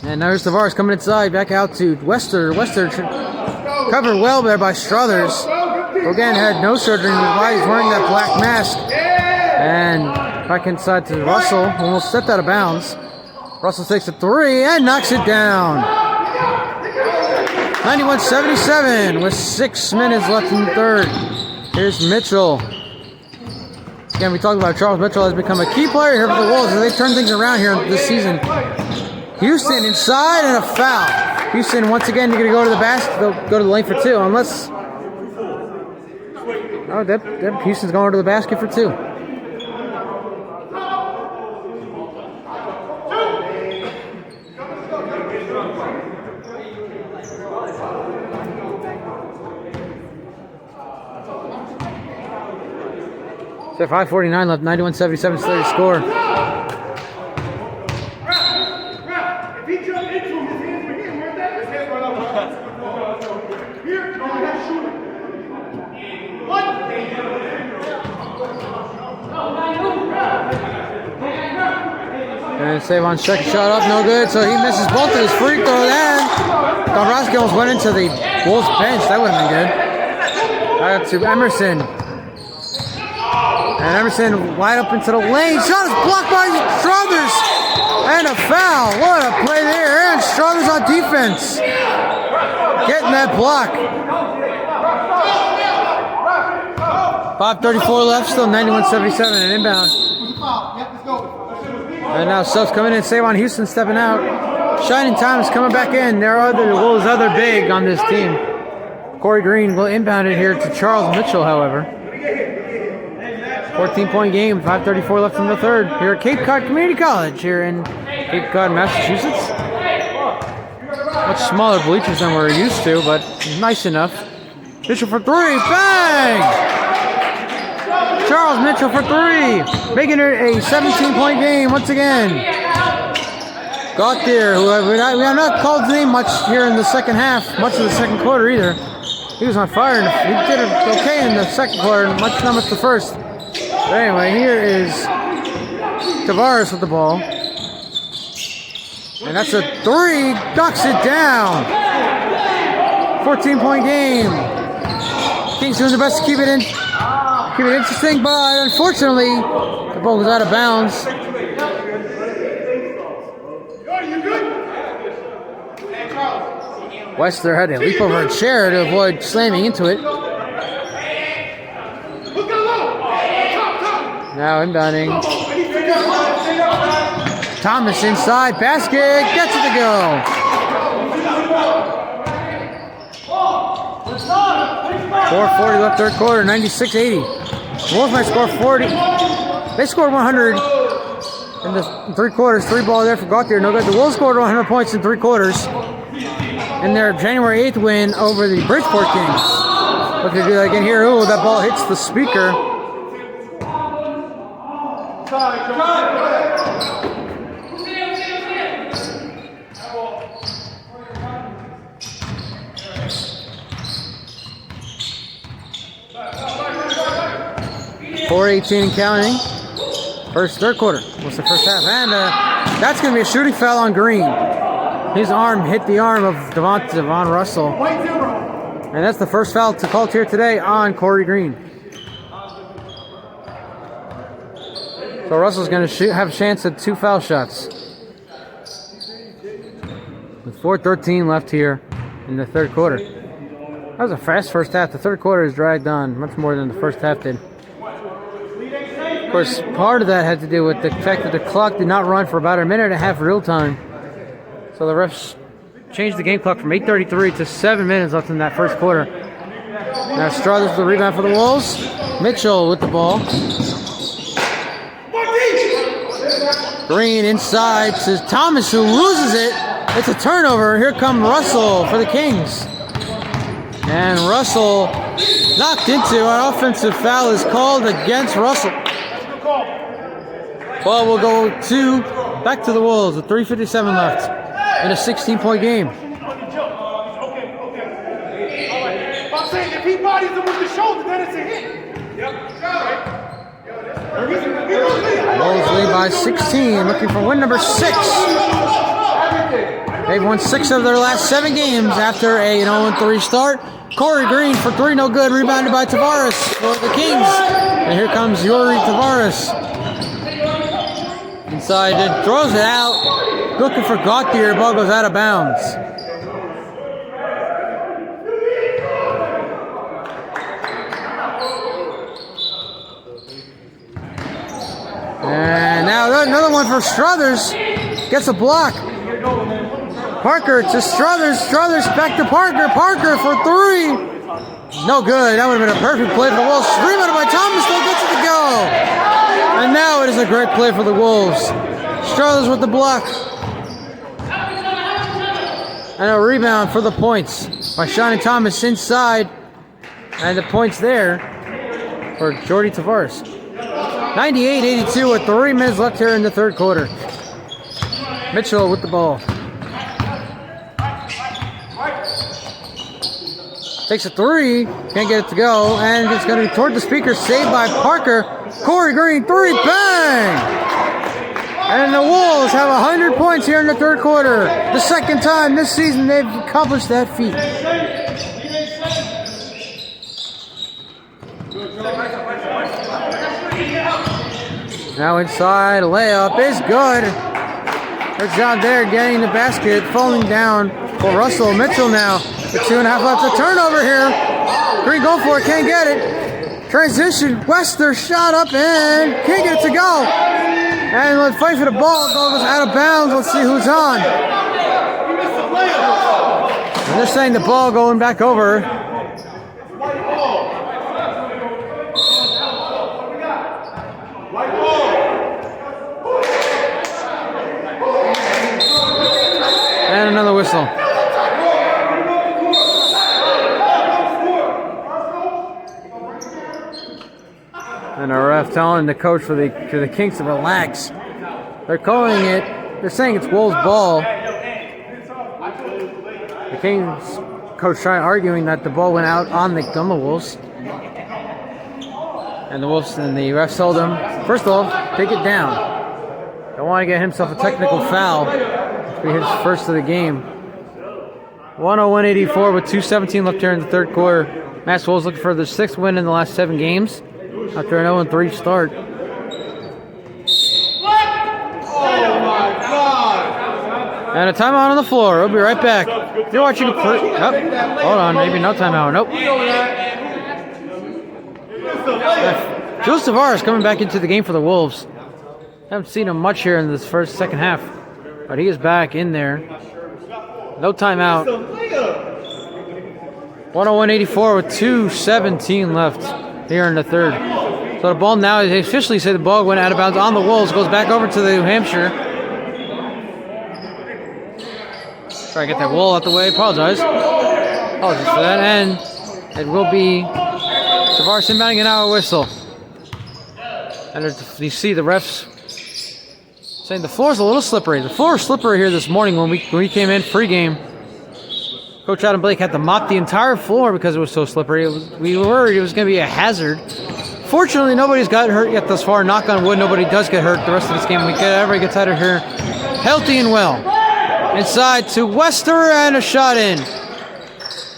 Speaker 1: And now here's Tavares coming inside, back out to Wester. Wester covered well there by Struthers. Again, had no surgery in his body. He's wearing that black mask. And back inside to Russell. Almost stepped out of bounds. Russell takes a three and knocks it down. 91-77 with 6 minutes left in the third. Here's Mitchell. Again, we talked about Charles Mitchell has become a key player here for the Wolves, and they've turned things around here this season. Houston inside and a foul. Houston once again going to go to the basket. They'll go to the lane for two, unless. Oh, Houston's going to the basket for two. So 5:49 left, 91-77 still to score. And Savon's second shot up, no good, so he misses both of his free throws, and Dombrowski almost went into the Wolves bench. That would have been good. Back up to Emerson. And Emerson wide up into the lane. Shot is blocked by Struthers. And a foul. What a play there. And Struthers on defense. Getting that block. 5:34 left, still 91-77 and inbound. And now subs coming in. Savon Houston stepping out. Shining Thomas coming back in. There are the Wolves' other big on this team. Corey Green will inbound it here to Charles Mitchell, however. 14-point game, 5:34 left in the third. Here at Cape Cod Community College, here in Cape Cod, Massachusetts. Much smaller bleachers than we're used to, but nice enough. Mitchell for three, bang! Charles Mitchell for three, making it a 17-point game once again. Gauthier, who we have not called his name much here in the second half, much of the second quarter either. He was on fire, and he did okay in the second quarter, not much the first. But anyway, here is Tavares with the ball. And that's a three, ducks it down. 14-point game. Kings doing their best to keep it interesting, but unfortunately, the ball was out of bounds. Westler had to leap over a chair to avoid slamming into it. Now inbounding. Thomas inside, basket, gets it to go. 4:40 left third quarter, 96-80. Wolves might score 40. They scored 100 in the 3 quarters. 3 ball there for Gauthier, no good. The Wolves scored 100 points in 3 quarters in their January 8th win over the Bridgeport Kings. Look at it again here. Ooh, that ball hits the speaker. .418 and counting. Third quarter. What's the first half? And that's going to be a shooting foul on Green. His arm hit the arm of Devon Russell. And that's the first foul to call here today on Corey Green. So Russell's going to have a chance at 2 foul shots. With 4:13 left here in the third quarter. That was a fast first half. The third quarter is dragged on much more than the first half did. Of course, part of that had to do with the fact that the clock did not run for about a minute and a half real time. So the refs changed the game clock from 8:33 to 7 minutes left in that first quarter. Now Struthers with the rebound for the Wolves. Mitchell with the ball. Green inside to Thomas, who loses it. It's a turnover. Here comes Russell for the Kings. And Russell knocked into an offensive foul is called against Russell. Ball will go back to the Wolves with 3:57 left in a 16-point game.
Speaker 2: I'm saying if he bodies him with the shoulder, then it's a hit.
Speaker 1: Wolves lead by 16, looking for win number 6. They've won 6 of their last 7 games after a 0-3 start. Corey Green for 3, no good. Rebounded by Tavares for the Kings. And here comes Yuri Tavares. Inside, and throws it out. Looking for Gauthier. Ball goes out of bounds. And now another one for Struthers. Gets a block. Parker to Struthers. Struthers back to Parker. Parker for 3. No good. That would have been a perfect play for the Wolves. Rebounded by Thomas. Though gets it to go. And now it is a great play for the Wolves. Struthers with the block. And a rebound for the points by Shawnee Thomas inside. And the points there for Jordy Tavares. 98-82 with 3 minutes left here in the third quarter. Mitchell with the ball. Takes a 3, can't get it to go, and it's going to be toward the speaker, saved by Parker. Corey Green, 3, bang! And the Wolves have 100 points here in the third quarter. The second time this season they've accomplished that feat. Now inside, layup is good. There's down there getting the basket, falling down for Russell. Mitchell now. The 2.5 left. A turnover here. Green going for it. Can't get it. Transition. Wester shot up and can't get it to go. And let's fight for the ball. Ball goes out of bounds. Let's see who's on. And they're saying the ball going back over another whistle. And a ref telling the coach for the Kings to relax. They're calling it. They're saying it's Wolves' ball. The Kings coach tried arguing that the ball went out on the Wolves. And the refs told him, first of all, take it down. Don't want to get himself a technical foul. It'll be his first of the game. 101-84 with 2:17 left here in the third quarter. Mass Wolves looking for their 6th win in the last 7 games after an 0-3 start. And a timeout on the floor. We'll be right back. If you're watching hold on, maybe no timeout. Nope. Jules Tavares coming back into the game for the Wolves. Haven't seen him much here in this second half, but he is back in there. No timeout. 101-84 with 2:17 left here in the third. So the ball now, they officially say the ball went out of bounds on the Wolves. Goes back over to the New Hampshire. Try to get that wall out the way. Apologize for that. And it will be Tavares inbounding an hour whistle. And you see the refs saying the floor's a little slippery. The floor was slippery here this morning when we came in pregame. Coach Adam Blake had to mop the entire floor because it was so slippery. We were worried it was going to be a hazard. Fortunately, nobody's got hurt yet thus far. Knock on wood, nobody does get hurt the rest of this game. Everybody gets out of here healthy and well. Inside to Wester and a shot in.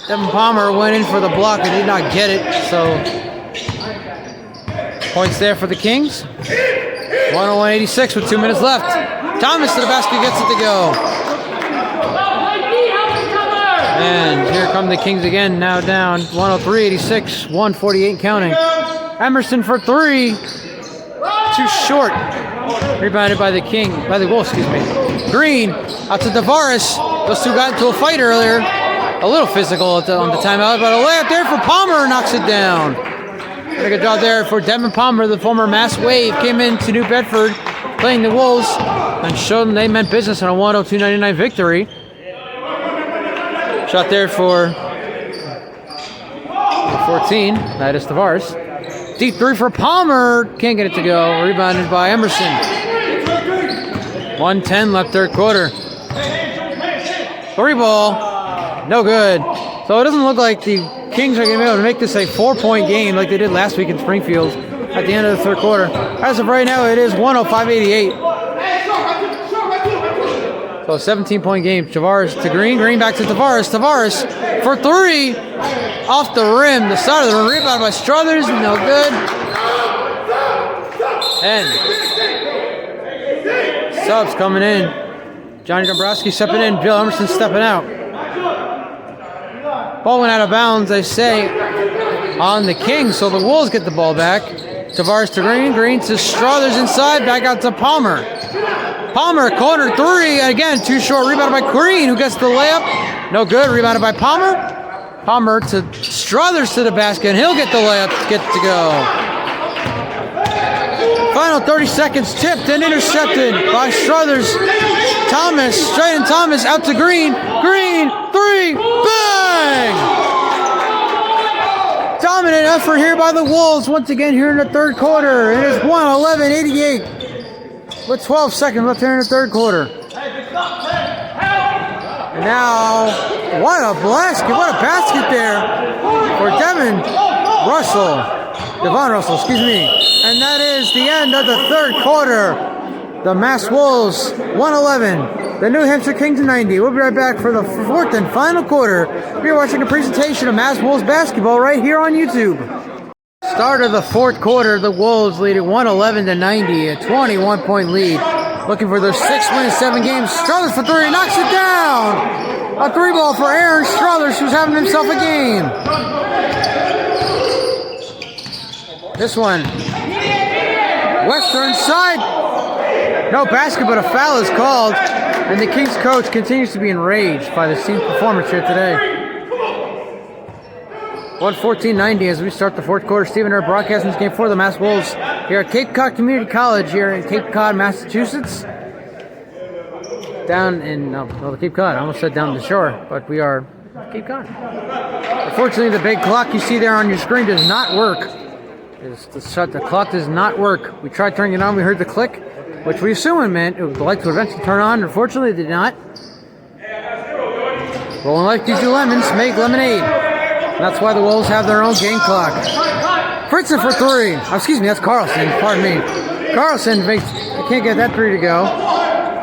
Speaker 1: Devin Palmer went in for the block and did not get it. So points there for the Kings. 101-86 with 2 minutes left. Thomas to the basket, gets it to go. And here come the Kings again, now down 103-86, 148 counting. Emerson for 3. Too short. Rebounded by the Wolves, Green out to Tavares. Those two got into a fight earlier. A little physical on the timeout, but a layup there for Palmer knocks it down. Did a good job there for Devin Palmer, the former Mass Wave. Came into New Bedford playing the Wolves and showed them they meant business in a 102-99 victory. Shot there for 14. That is Tavares. Deep 3 for Palmer. Can't get it to go. Rebounded by Emerson. 1:10 left third quarter. 3 ball. No good. So it doesn't look like the Kings are going to be able to make this a 4-point game like they did last week in Springfield at the end of the third quarter. As of right now, it is 105-88. So a 17-point game. Tavares to Green. Green back to Tavares. Tavares for 3. Off the rim. The side of the rim. Rebound by Struthers. No good. And subs coming in. Johnny Dombrowski stepping in. Bill Emerson stepping out. Ball went out of bounds, they say, on the Kings. So the Wolves get the ball back. Tavares to Green. Green to Struthers inside. Back out to Palmer. Palmer, corner 3. Again, too short. Rebounded by Green, who gets the layup. No good. Rebounded by Palmer. Palmer to Struthers to the basket, and he'll get the layup. Get to go. Final 30 seconds. Tipped and intercepted by Struthers. Thomas, straight in Thomas, out to Green. Green, 3. Bang! Dominant effort here by the Wolves once again here in the third quarter. It is 111-88 with 12 seconds left here in the third quarter. And now, what a basket there for Devon Russell. And that is the end of the third quarter. The Mass Wolves 111, the New Hampshire Kings 90. We'll be right back for the 4th and final quarter. We're watching a presentation of Mass Wolves basketball right here on YouTube. Start of the fourth quarter, the Wolves leading 111-90, a 21-point lead. Looking for their 6th win in 7 games. Struthers for 3, knocks it down. A 3 ball for Aaron Struthers, who's having himself a game. This one, Western side. No basket, but a foul is called. And the Kings coach continues to be enraged by the team's performance here today. 114-90 as we start the fourth quarter. Stephen Earp broadcasting this game for the Mass Wolves here at Cape Cod Community College here in Cape Cod, Massachusetts. down in the Cape Cod. I almost said down the shore, but we are Cape Cod. Unfortunately, the big clock you see there on your screen does not work. The clock does not work. We tried turning it on. We heard the click, which we assumed meant it would like to eventually turn on. Unfortunately, it did not. Rolling like these two lemons make lemonade. And that's why the Wolves have their own game clock. Fritzen for 3. Oh, excuse me, that's Carlson. Pardon me. Carlson makes. I can't get that 3 to go.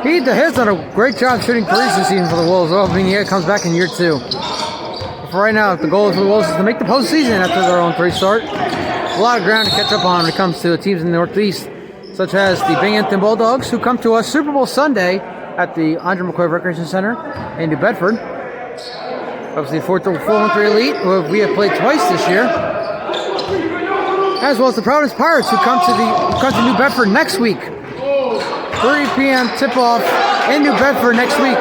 Speaker 1: He has done a great job shooting threes this season for the Wolves. Well, Vignier comes back in year 2. But for right now, the goal for the Wolves is to make the postseason after their own 3 start. A lot of ground to catch up on when it comes to the teams in the Northeast, such as the Binghamton Bulldogs, who come to us Super Bowl Sunday at the Andre McCoy Recreation Center in New Bedford. Obviously, 4-1-3 Elite, who we have played twice this year, as well as the Providence Pirates, who come to New Bedford next week. 3 p.m. tip-off in New Bedford next week.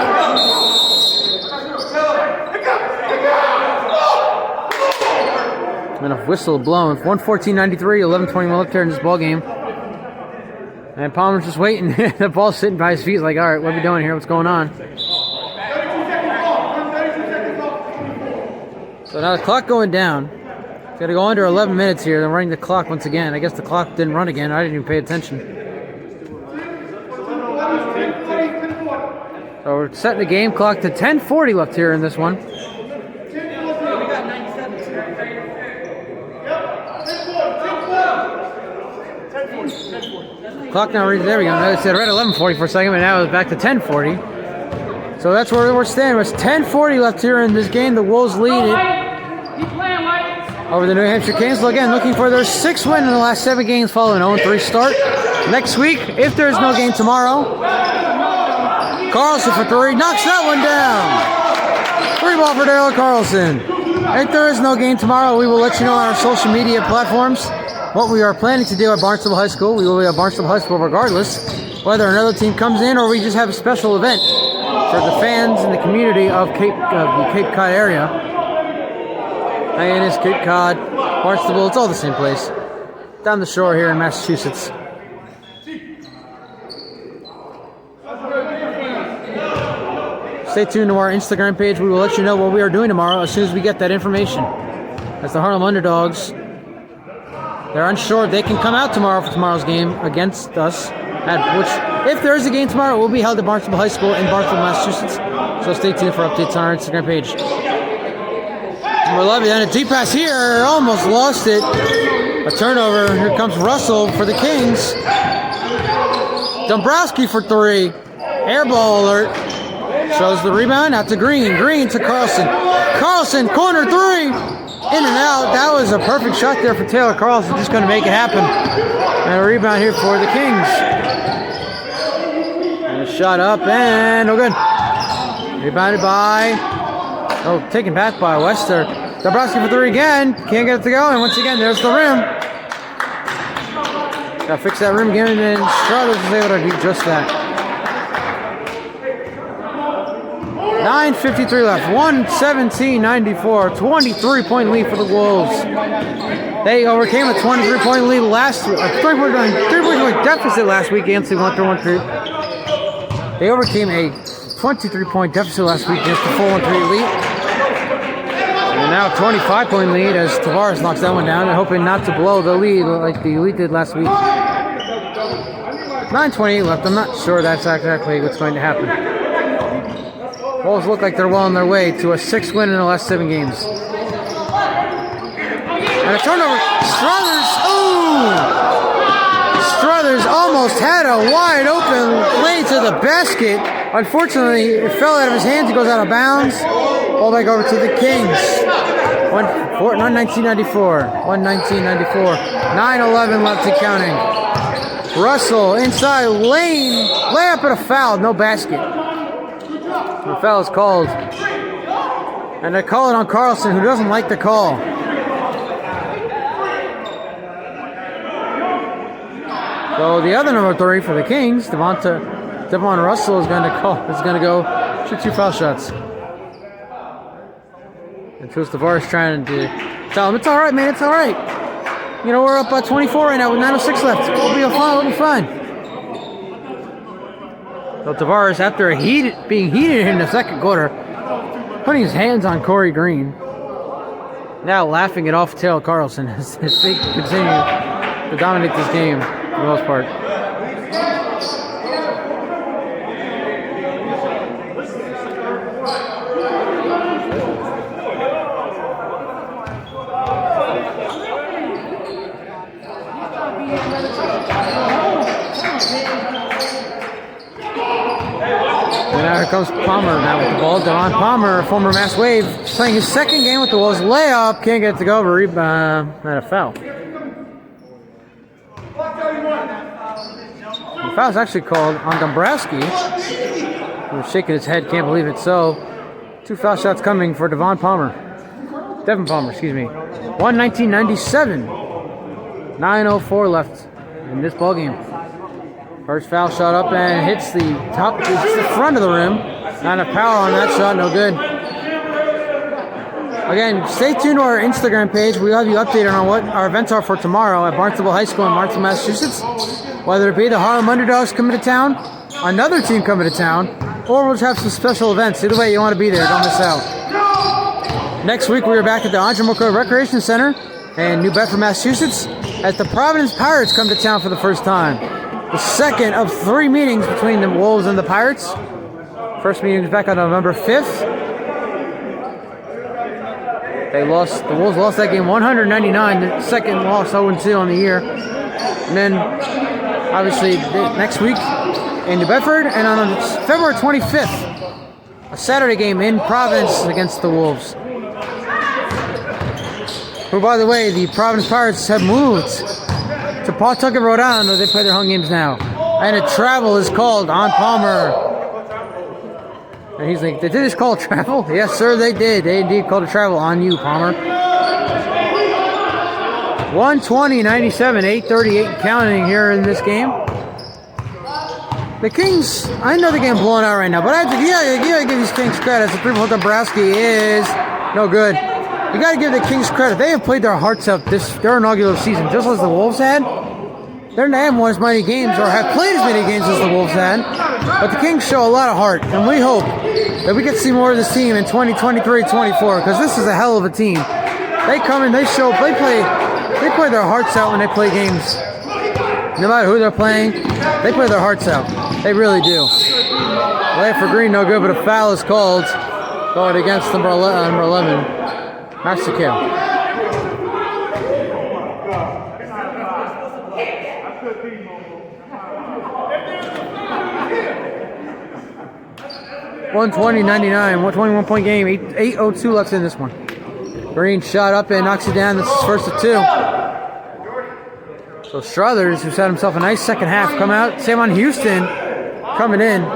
Speaker 1: And a whistle blown. 114-93, 11:21 left here in this ball game. And Palmer's just waiting. The ball's sitting by his feet. He's like, all right, what are we doing here? What's going on? So now the clock going down. It's got to go under 11 minutes here. They're running the clock once again. I guess the clock didn't run again. I didn't even pay attention. So we're setting the game clock to 10:40 left here in this one. Clock now reads, there we go. Now it said right at 11:40 for a second, but now it's back to 10:40. So that's where we're standing. It's 10:40 left here in this game. The Wolves lead it over the New Hampshire Kings. So again, looking for their 6th win in the last 7 games following an 0-3 start. Next week, if there's no game tomorrow, Carlson for 3, knocks that one down. 3 ball for Daryl Carlson. If there is no game tomorrow, we will let you know on our social media platforms what we are planning to do at Barnstable High School. We will be at Barnstable High School regardless, whether another team comes in or we just have a special event for the fans and the community of the Cape Cod area. Hyannis, Cape Cod, Barnstable, it's all the same place. Down the shore here in Massachusetts. Stay tuned to our Instagram page. We will let you know what we are doing tomorrow as soon as we get that information. As the Harlem Underdogs, they're unsure if they can come out tomorrow for tomorrow's game against us. Which, if there is a game tomorrow, it will be held at Barnstable High School in Barnstable, Massachusetts. So stay tuned for updates on our Instagram page. Number 11, and a deep pass here, almost lost it. A turnover. Here comes Russell for the Kings. Dombrowski for 3. Air ball alert. Shows the rebound out to Green. Green to Carlson. Carlson, corner 3. In and out. That was a perfect shot there for Taylor Carlson. Just going to make it happen. And a rebound here for the Kings. And a shot up and no good. Rebounded by, taken back by Wester. Dombrowski for 3 again. Can't get it to go. And once again, there's the rim. Got to fix that rim again. And Struthers is able to do just that. 9:53 left. 117-94. 23-point lead for the Wolves. They overcame a 23-point lead last week. A 3-point deficit last week against the 1-3. They overcame a 23-point deficit last week against the 4-1-3 Elite. And now a 25-point lead as Tavares knocks that one down. They're hoping not to blow the lead like the Elite did last week. 9:28 left. I'm not sure that's exactly what's going to happen. Wolves look like they're well on their way to a 6th win in the last 7 games. And a turnover. Struthers. Ooh! Struthers almost had a wide open lane to the basket. Unfortunately, it fell out of his hands. He goes out of bounds. Ball back over to the Kings. 119-94. 119-94. 9:11 left and counting. Russell inside lane. Layup and a foul. No basket. The foul is called. And they call it on Carlson, who doesn't like the call. So the other number 3 for the Kings, Devon Russell, is going to go shoot 2 foul shots. And Tuas Tavares trying to tell him, it's all right, man, it's all right. You know, we're up by 24 right now with 9:06 left. We'll be fine. So Tavares, after being heated in the second quarter, putting his hands on Corey Green. Now laughing it off Taylor Carlson as they continue to dominate this game for the most part. And now here comes Palmer now with the ball. Devon Palmer, former Mass Wave, playing his second game with the Wolves. Layup, can't get it to go over. Rebound, and a foul. The foul's actually called on Dombrowski. He was shaking his head, can't believe it. So, 2 foul shots coming for Devon Palmer. Devin Palmer, excuse me. 119-97. 9:04 left in this ball game. First foul shot up and hits the top, it's the front of the rim. Not enough power on that shot, no good. Again, stay tuned to our Instagram page. We'll have you updated on what our events are for tomorrow at Barnstable High School in Barnstable, Massachusetts. Whether it be the Harlem Underdogs coming to town, another team coming to town, or we'll have some special events. Either way, you want to be there, don't miss out. Next week, we are back at the Andrew Recreation Center in New Bedford, Massachusetts, as the Providence Pirates come to town for the first time. The second of 3 meetings between the Wolves and the Pirates. First meeting was back on November 5th. The Wolves lost that game 199, the second loss 0-2 on the year. And then, obviously, next week in New Bedford, and on February 25th, a Saturday game in Providence against the Wolves. Who, by the way, the Providence Pirates have moved to Pawtucket, Rhode Island, where they play their home games now. And a travel is called on Palmer. And he's like, did they just call a travel? Yes, sir, they did. They indeed called a travel on you, Palmer. 120-97, 8:38 counting here in this game. The Kings, I know they're getting blown out right now, but I have to, you gotta give these Kings credit. The 3-point Dombrowski is no good. You got to give the Kings credit. They have played their hearts out their inaugural season, just as the Wolves had. They haven't won as many games or have played as many games as the Wolves had. But the Kings show a lot of heart, and we hope that we get to see more of this team in 2023-24, because this is a hell of a team. They come in, they play their hearts out when they play games. No matter who they're playing, they play their hearts out. They really do. Lay for Green, no good, but a foul is called. Going against number 11. Mexico. $120-99, 121-point game, 8:02 left in this one. Green shot up and knocks it down. This is first of 2. So Struthers, who's had himself a nice second half, come out. Same on Houston, coming in.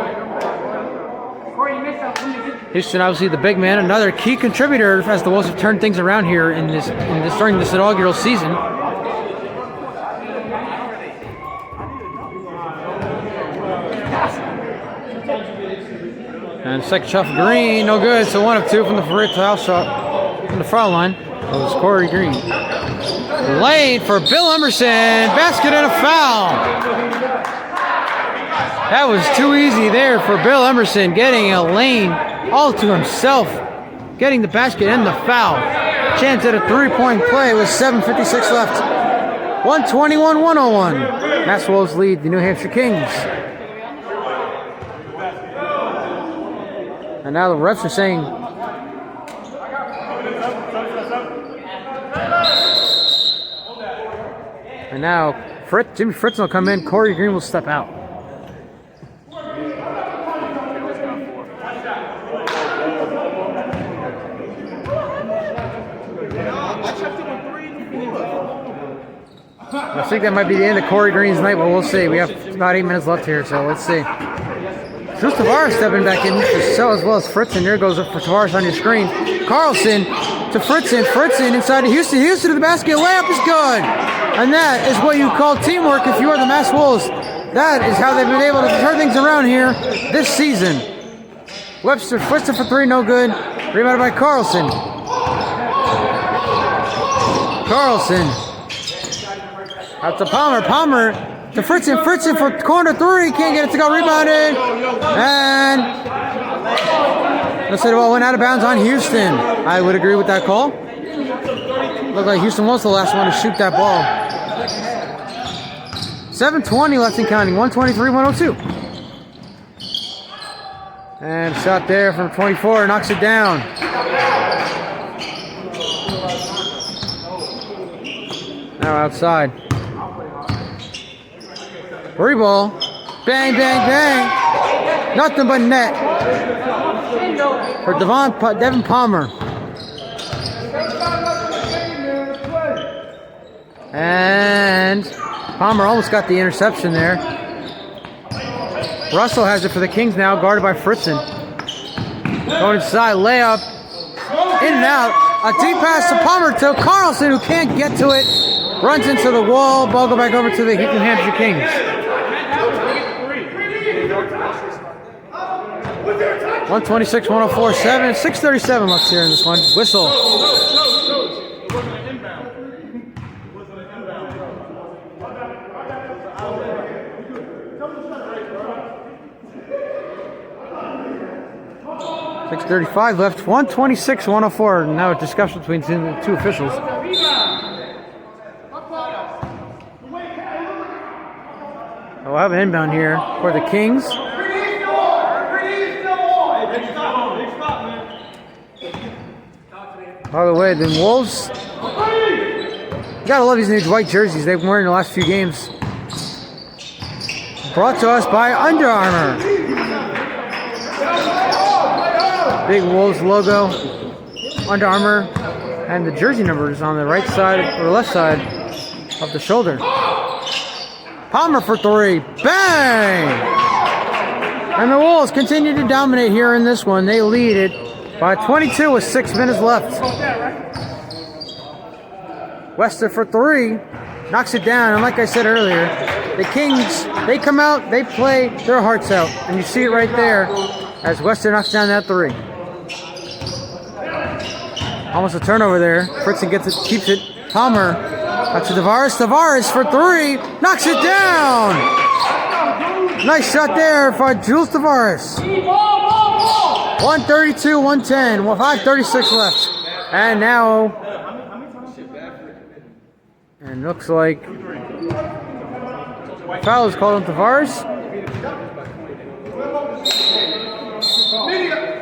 Speaker 1: Houston, obviously the big man, another key contributor as the Wolves have turned things around here during this inaugural season. And second shot for Green, no good. So 1 of 2 from the foul shot from the foul line. That was Corey Green. Lane for Bill Emerson, basket and a foul. That was too easy there for Bill Emerson, getting a lane all to himself, getting the basket and the foul. Chance at a 3-point play with 7:56 left. 121-101. Mass Wolves lead the New Hampshire Kings. And now the refs are saying, and now Jimmy Fritzen will come in, Corey Green will step out. I think that might be the end of Corey Green's night, but we'll see. We have about 8 minutes left here, so let's see. Just Tavares stepping back in, so as well as Fritzen. There goes up for Tavares on your screen. Carlson to Fritzen. Fritzen inside to Houston. Houston to the basket. Layup is good. And that is what you call teamwork if you are the Mass Wolves. That is how they've been able to turn things around here this season. Webster, Fritzen for 3, no good. Rebounded by Carlson. Carlson. Out to Palmer. Palmer to Fritzen. Fritzen for corner three. Can't get it to go. Rebounded. And let's say the ball went out of bounds on Houston. I would agree with that call. Looked like Houston was the last one to shoot that ball. 7:20 left in counting. 123-102. And a shot there from 24. Knocks it down. Now outside. Free ball. Bang, bang, bang. Nothing but net. For Devin Palmer. And Palmer almost got the interception there. Russell has it for the Kings now, guarded by Fritzen. Going inside, layup. In and out. A deep pass to Palmer to Carlson, who can't get to it. Runs into the wall. Ball go back over to the New Hampshire Kings. 126-104, 6:37 left here in this one. Whistle. 6:35 left. 126-104. Now a discussion between the two officials. We'll have an inbound here for the Kings. By the way, the Wolves, you gotta love these new white jerseys they've been wearing the last few games. Brought to us by Under Armour. Big Wolves logo, Under Armour, and the jersey numbers on the right side or the left side of the shoulder. Palmer for three. Bang! And the Wolves continue to dominate here in this one. They lead it by 22 with 6 minutes left. Wester for three. Knocks it down. And like I said earlier, the Kings, they come out, they play their hearts out. And you see it right there as Wester knocks down that three. Almost a turnover there. Fritzen gets it, keeps it. Palmer. Out to Tavares. Tavares for three. Knocks it down. Nice shot there for Jules Tavares. 132-110. 5:36 left. And now, and looks like foul is called on Tavares.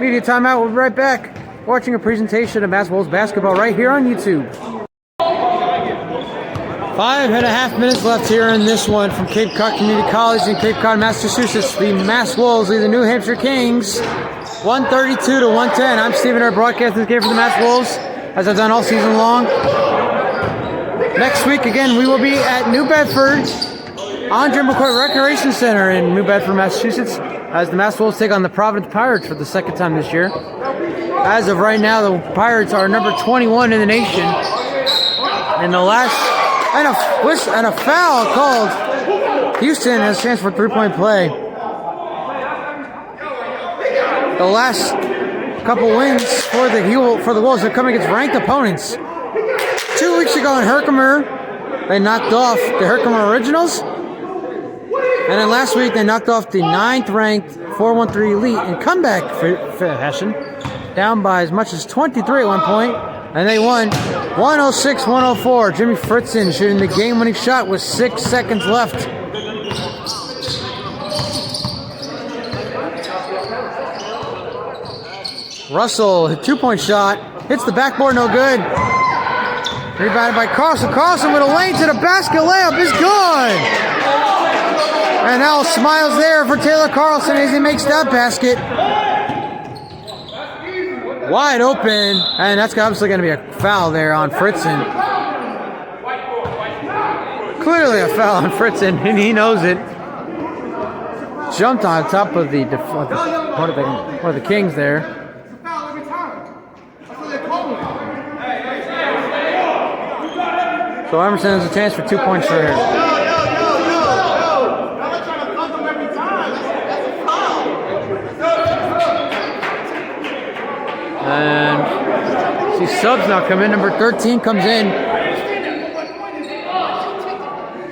Speaker 1: Media timeout. We'll be right back. Watching a presentation of Mass Wolves basketball right here on YouTube. 5.5 minutes left here in this one from Cape Cod Community College in Cape Cod, Massachusetts. The Mass Wolves lead the New Hampshire Kings 132-110. I'm Stephen Earp, broadcasting this game for the Mass Wolves, as I've done all season long. Next week, again, we will be at New Bedford, Andre McCoy Recreation Center in New Bedford, Massachusetts, as the Mass Wolves take on the Providence Pirates for the second time this year. As of right now, the Pirates are number 21 in the nation. And the last, and a foul called. Houston has a chance for three-point play. The last couple wins for the Wolves are coming against ranked opponents. 2 weeks ago in Herkimer, they knocked off the Herkimer Originals. And then last week, they knocked off the 9th-ranked 413 Elite in comeback fashion, down by as much as 23 at one point, and they won 106-104. Jimmy Fritzen shooting the game-winning shot with 6 seconds left. Russell, two-point shot, hits the backboard, no good. Rebounded by Carlson. Carlson with a lane to the basket, layup is good. And now smiles there for Taylor Carlson as he makes that basket. Wide open, and that's obviously going to be a foul there on Fritzen. Clearly a foul on Fritzen, and he knows it. Jumped on top of one of the Kings there. So Emerson has a chance for 2 points for here. And see subs now come in. Number 13 comes in.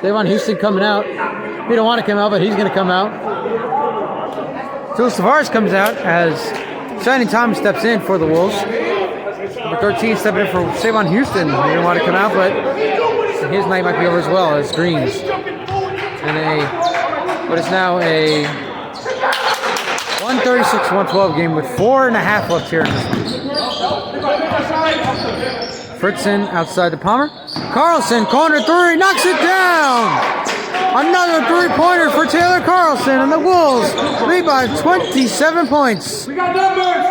Speaker 1: Davon Houston coming out. He don't want to come out, but he's going to come out. Julius Tavares comes out as Shining Thomas steps in for the Wolves. Number 13 stepping in for Savon Houston. He didn't want to come out, but his night might be over as well as Greens. And what is now a 136-112 game with 4.5 left here in this one. Fritzen outside to Palmer. Carlson, corner three, knocks it down! Another three-pointer for Taylor Carlson, and the Wolves lead by 27 points.
Speaker 3: We got numbers.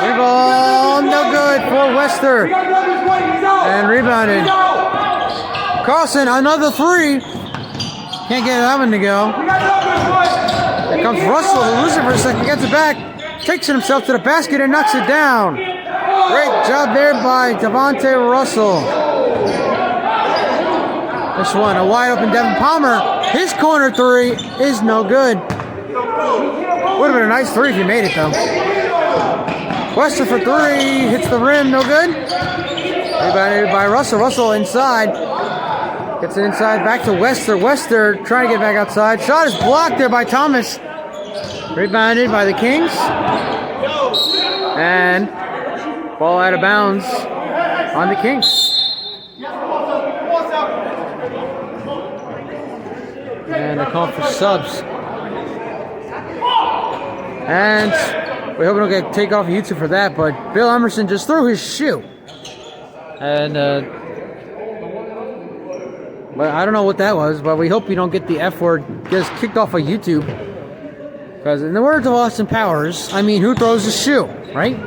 Speaker 1: Three ball, no good for Wester. And rebounded. Carlson, another three. Can't get that one to go. Here comes Russell, who loses it for a second, gets it back, takes it himself to the basket and knocks it down. Great job there by Devontae Russell. This one, a wide open Devin Palmer. His corner three is no good. Would have been a nice three if he made it though. Wester for three, hits the rim, no good. Rebounded by Russell. Russell inside. Gets it inside, back to Wester. Wester trying to get back outside. Shot is blocked there by Thomas. Rebounded by the Kings. And ball out of bounds on the Kings. And they call for subs. And we hope we don't get taken off YouTube for that, but Bill Emerson just threw his shoe. And but I don't know what that was, but we hope we don't get the F word just kicked off of YouTube. Because in the words of Austin Powers, I mean, who throws a shoe, right?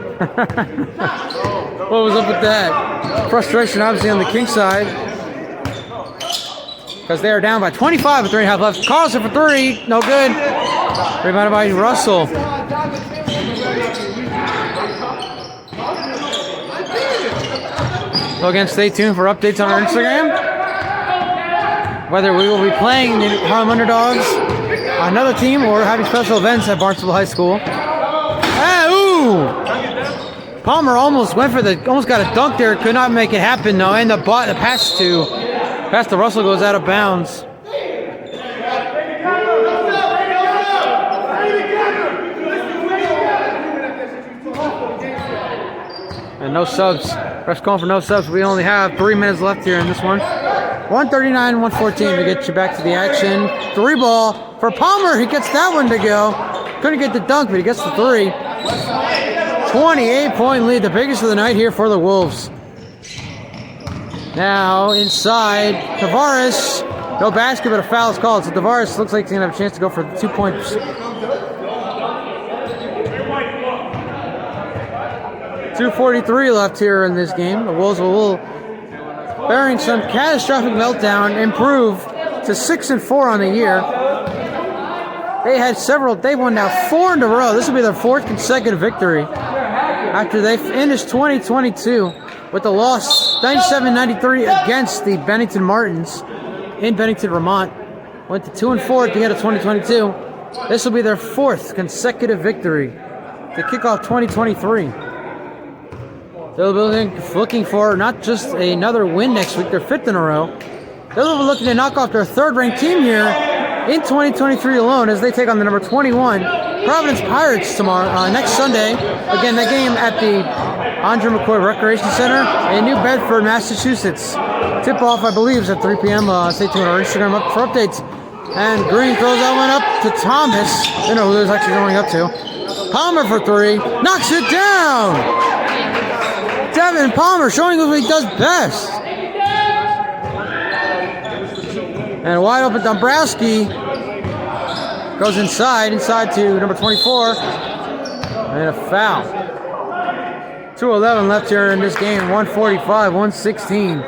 Speaker 1: What was up with that? Frustration obviously on the King side. Because they are down by 25 with 3.5 left. Carlson for three, no good. Rebounded by Russell. So again, stay tuned for updates on our Instagram. Whether we will be playing the Harlem Underdogs, another team, or having special events at Barnstable High School. Ah, ooh! Palmer almost got a dunk there, could not make it happen though, and the pass to Russell goes out of bounds. And no subs. Ref's calling for no subs. We only have 3 minutes left here in this one. 139-114 to get you back to the action. Three ball for Palmer. He gets that one to go. Couldn't get the dunk, but he gets the three. 28-point lead, the biggest of the night here for the Wolves. Now inside, Tavares. No basket, but a foul is called. So Tavares looks like he's going to have a chance to go for the 2 points. 2:43 left here in this game. The Wolves will, bearing some catastrophic meltdown, improve to 6-4 on the year. They won now 4 in a row. This will be their 4th consecutive victory after they finished 2022 with the loss 97-93 against the Bennington Martins in Bennington, Vermont. Went to 2-4 at the end of 2022. This will be their 4th consecutive victory to kick off 2023. They'll be looking for not just another win next week, their 5th in a row. They'll be looking to knock off their 3rd-ranked team here in 2023 alone as they take on the number 21 Providence Pirates tomorrow, next Sunday. Again, that game at the Andre McCoy Recreation Center in New Bedford, Massachusetts. Tip-off, I believe, is at 3 p.m. Stay tuned on our Instagram for updates. And Green throws that one up to Thomas. I don't know who there's actually going up to. Palmer for three. Knocks it down! Devin Palmer showing us what he does best. And wide open Dombrowski goes inside to number 24. And a foul. 2:11 left here in this game. 145, 116.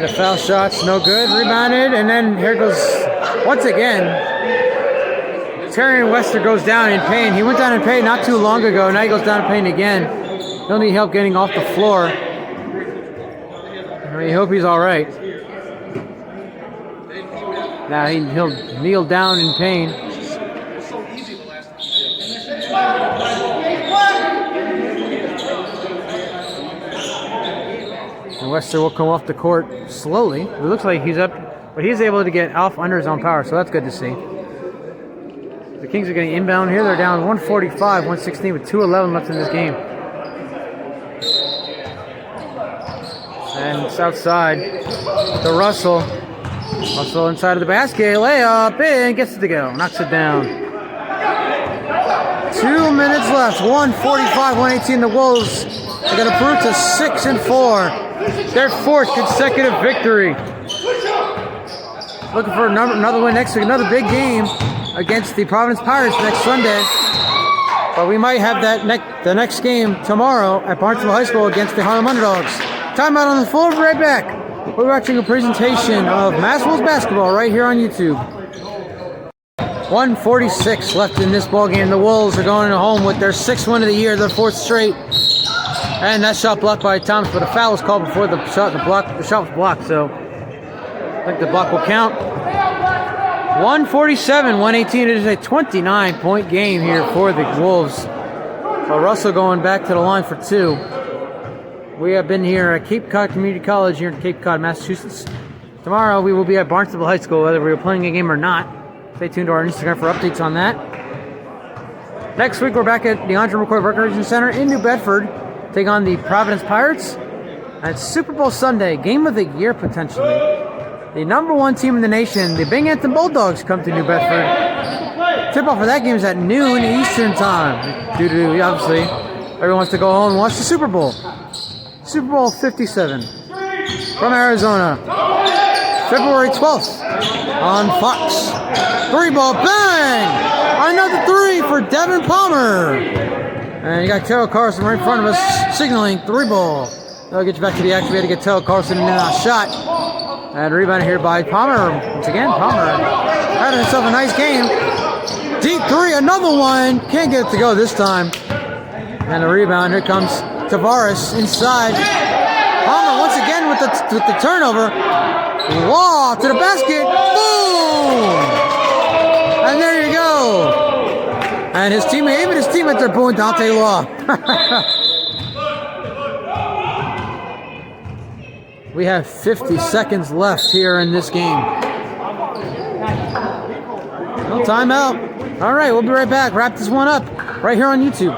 Speaker 1: And the foul shot's no good. Rebounded, and then here goes once again. Terry Wester goes down in pain. He went down in pain not too long ago. Now he goes down in pain again. He'll need help getting off the floor. I hope he's all right. Now he'll kneel down in pain. And Wester will come off the court slowly. It looks like he's up, but he's able to get off under his own power, so that's good to see. The Kings are getting inbound here. They're down 145, 116 with 2:11 left in this game. And it's outside to Russell. Russell inside of the basket. Layup in. Gets it to go. Knocks it down. 2 minutes left. 145, 118. The Wolves are going to prove to 6-4. Their fourth consecutive victory. Looking for another win next week. Another big game against the Providence Pirates next Sunday. But we might have the next game tomorrow at Barnstable High School against the Harlem Underdogs. Timeout on the floor. We'll be right back. We're watching a presentation of Mass Wolves basketball right here on YouTube. 1:46 left in this ball game. The Wolves are going home with their 6th win of the year, their 4th straight. And that shot blocked by Thomas, but a foul was called before the shot was blocked, so I think the block will count. 147, 118. It is a 29-point game here for the Wolves. So Russell going back to the line for 2. We have been here at Cape Cod Community College here in Cape Cod, Massachusetts. Tomorrow we will be at Barnstable High School, whether we are playing a game or not. Stay tuned to our Instagram for updates on that. Next week we're back at the Andre McCoy Recreation Center in New Bedford, take on the Providence Pirates. And it's Super Bowl Sunday, game of the year potentially. The number 1 team in the nation, the Binghamton Bulldogs, come to New Bedford. Tip-off for that game is at noon Eastern time. Due to, obviously, everyone wants to go home and watch the Super Bowl. Super Bowl 57 from Arizona. February 12th on Fox. 3-ball, bang! Another 3 for Devin Palmer. And you got Terrell Carson right in front of us signaling 3-ball. That'll get you back to the action. We had to get Terrell Carson in that shot. And rebounded here by Palmer. Once again, Palmer had himself a nice game. Deep 3, another one. Can't get it to go this time. And the rebound, here comes Tavares inside. Palmer once again with the turnover. Law to the basket. Boom! And there you go. And his teammate, even his teammates are booing Dante Law. We have 50 seconds left here in this game. No timeout. All right, we'll be right back. Wrap this one up right here on YouTube.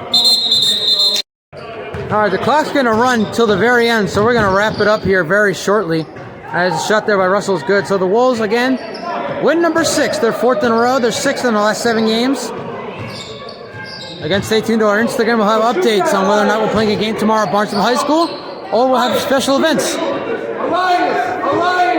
Speaker 1: All right, the clock's going to run till the very end, so we're going to wrap it up here very shortly. As a shot there by Russell is good. So the Wolves, again, win number 6. They're 4th in a row. They're 6th in the last 7 games. Again, stay tuned to our Instagram. We'll have updates on whether or not we're playing a game tomorrow at Barnstable High School, or we'll have special events.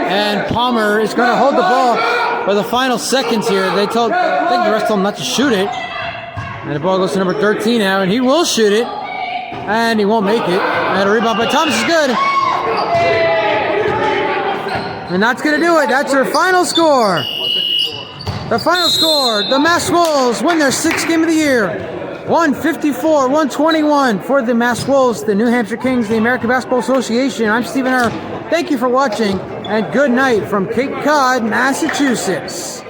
Speaker 1: And Palmer is going to hold the ball for the final seconds here. I think the rest told him not to shoot it. And the ball goes to number 13 now, and he will shoot it. And he won't make it. And a rebound by Thomas is good. And that's going to do it. That's your final score. The final score, the Mass Wolves win their 6th game of the year. 154-121 for the Mass Wolves, the New Hampshire Kings, the American Basketball Association. I'm Stephen Herr. Thank you for watching, and good night from Cape Cod, Massachusetts.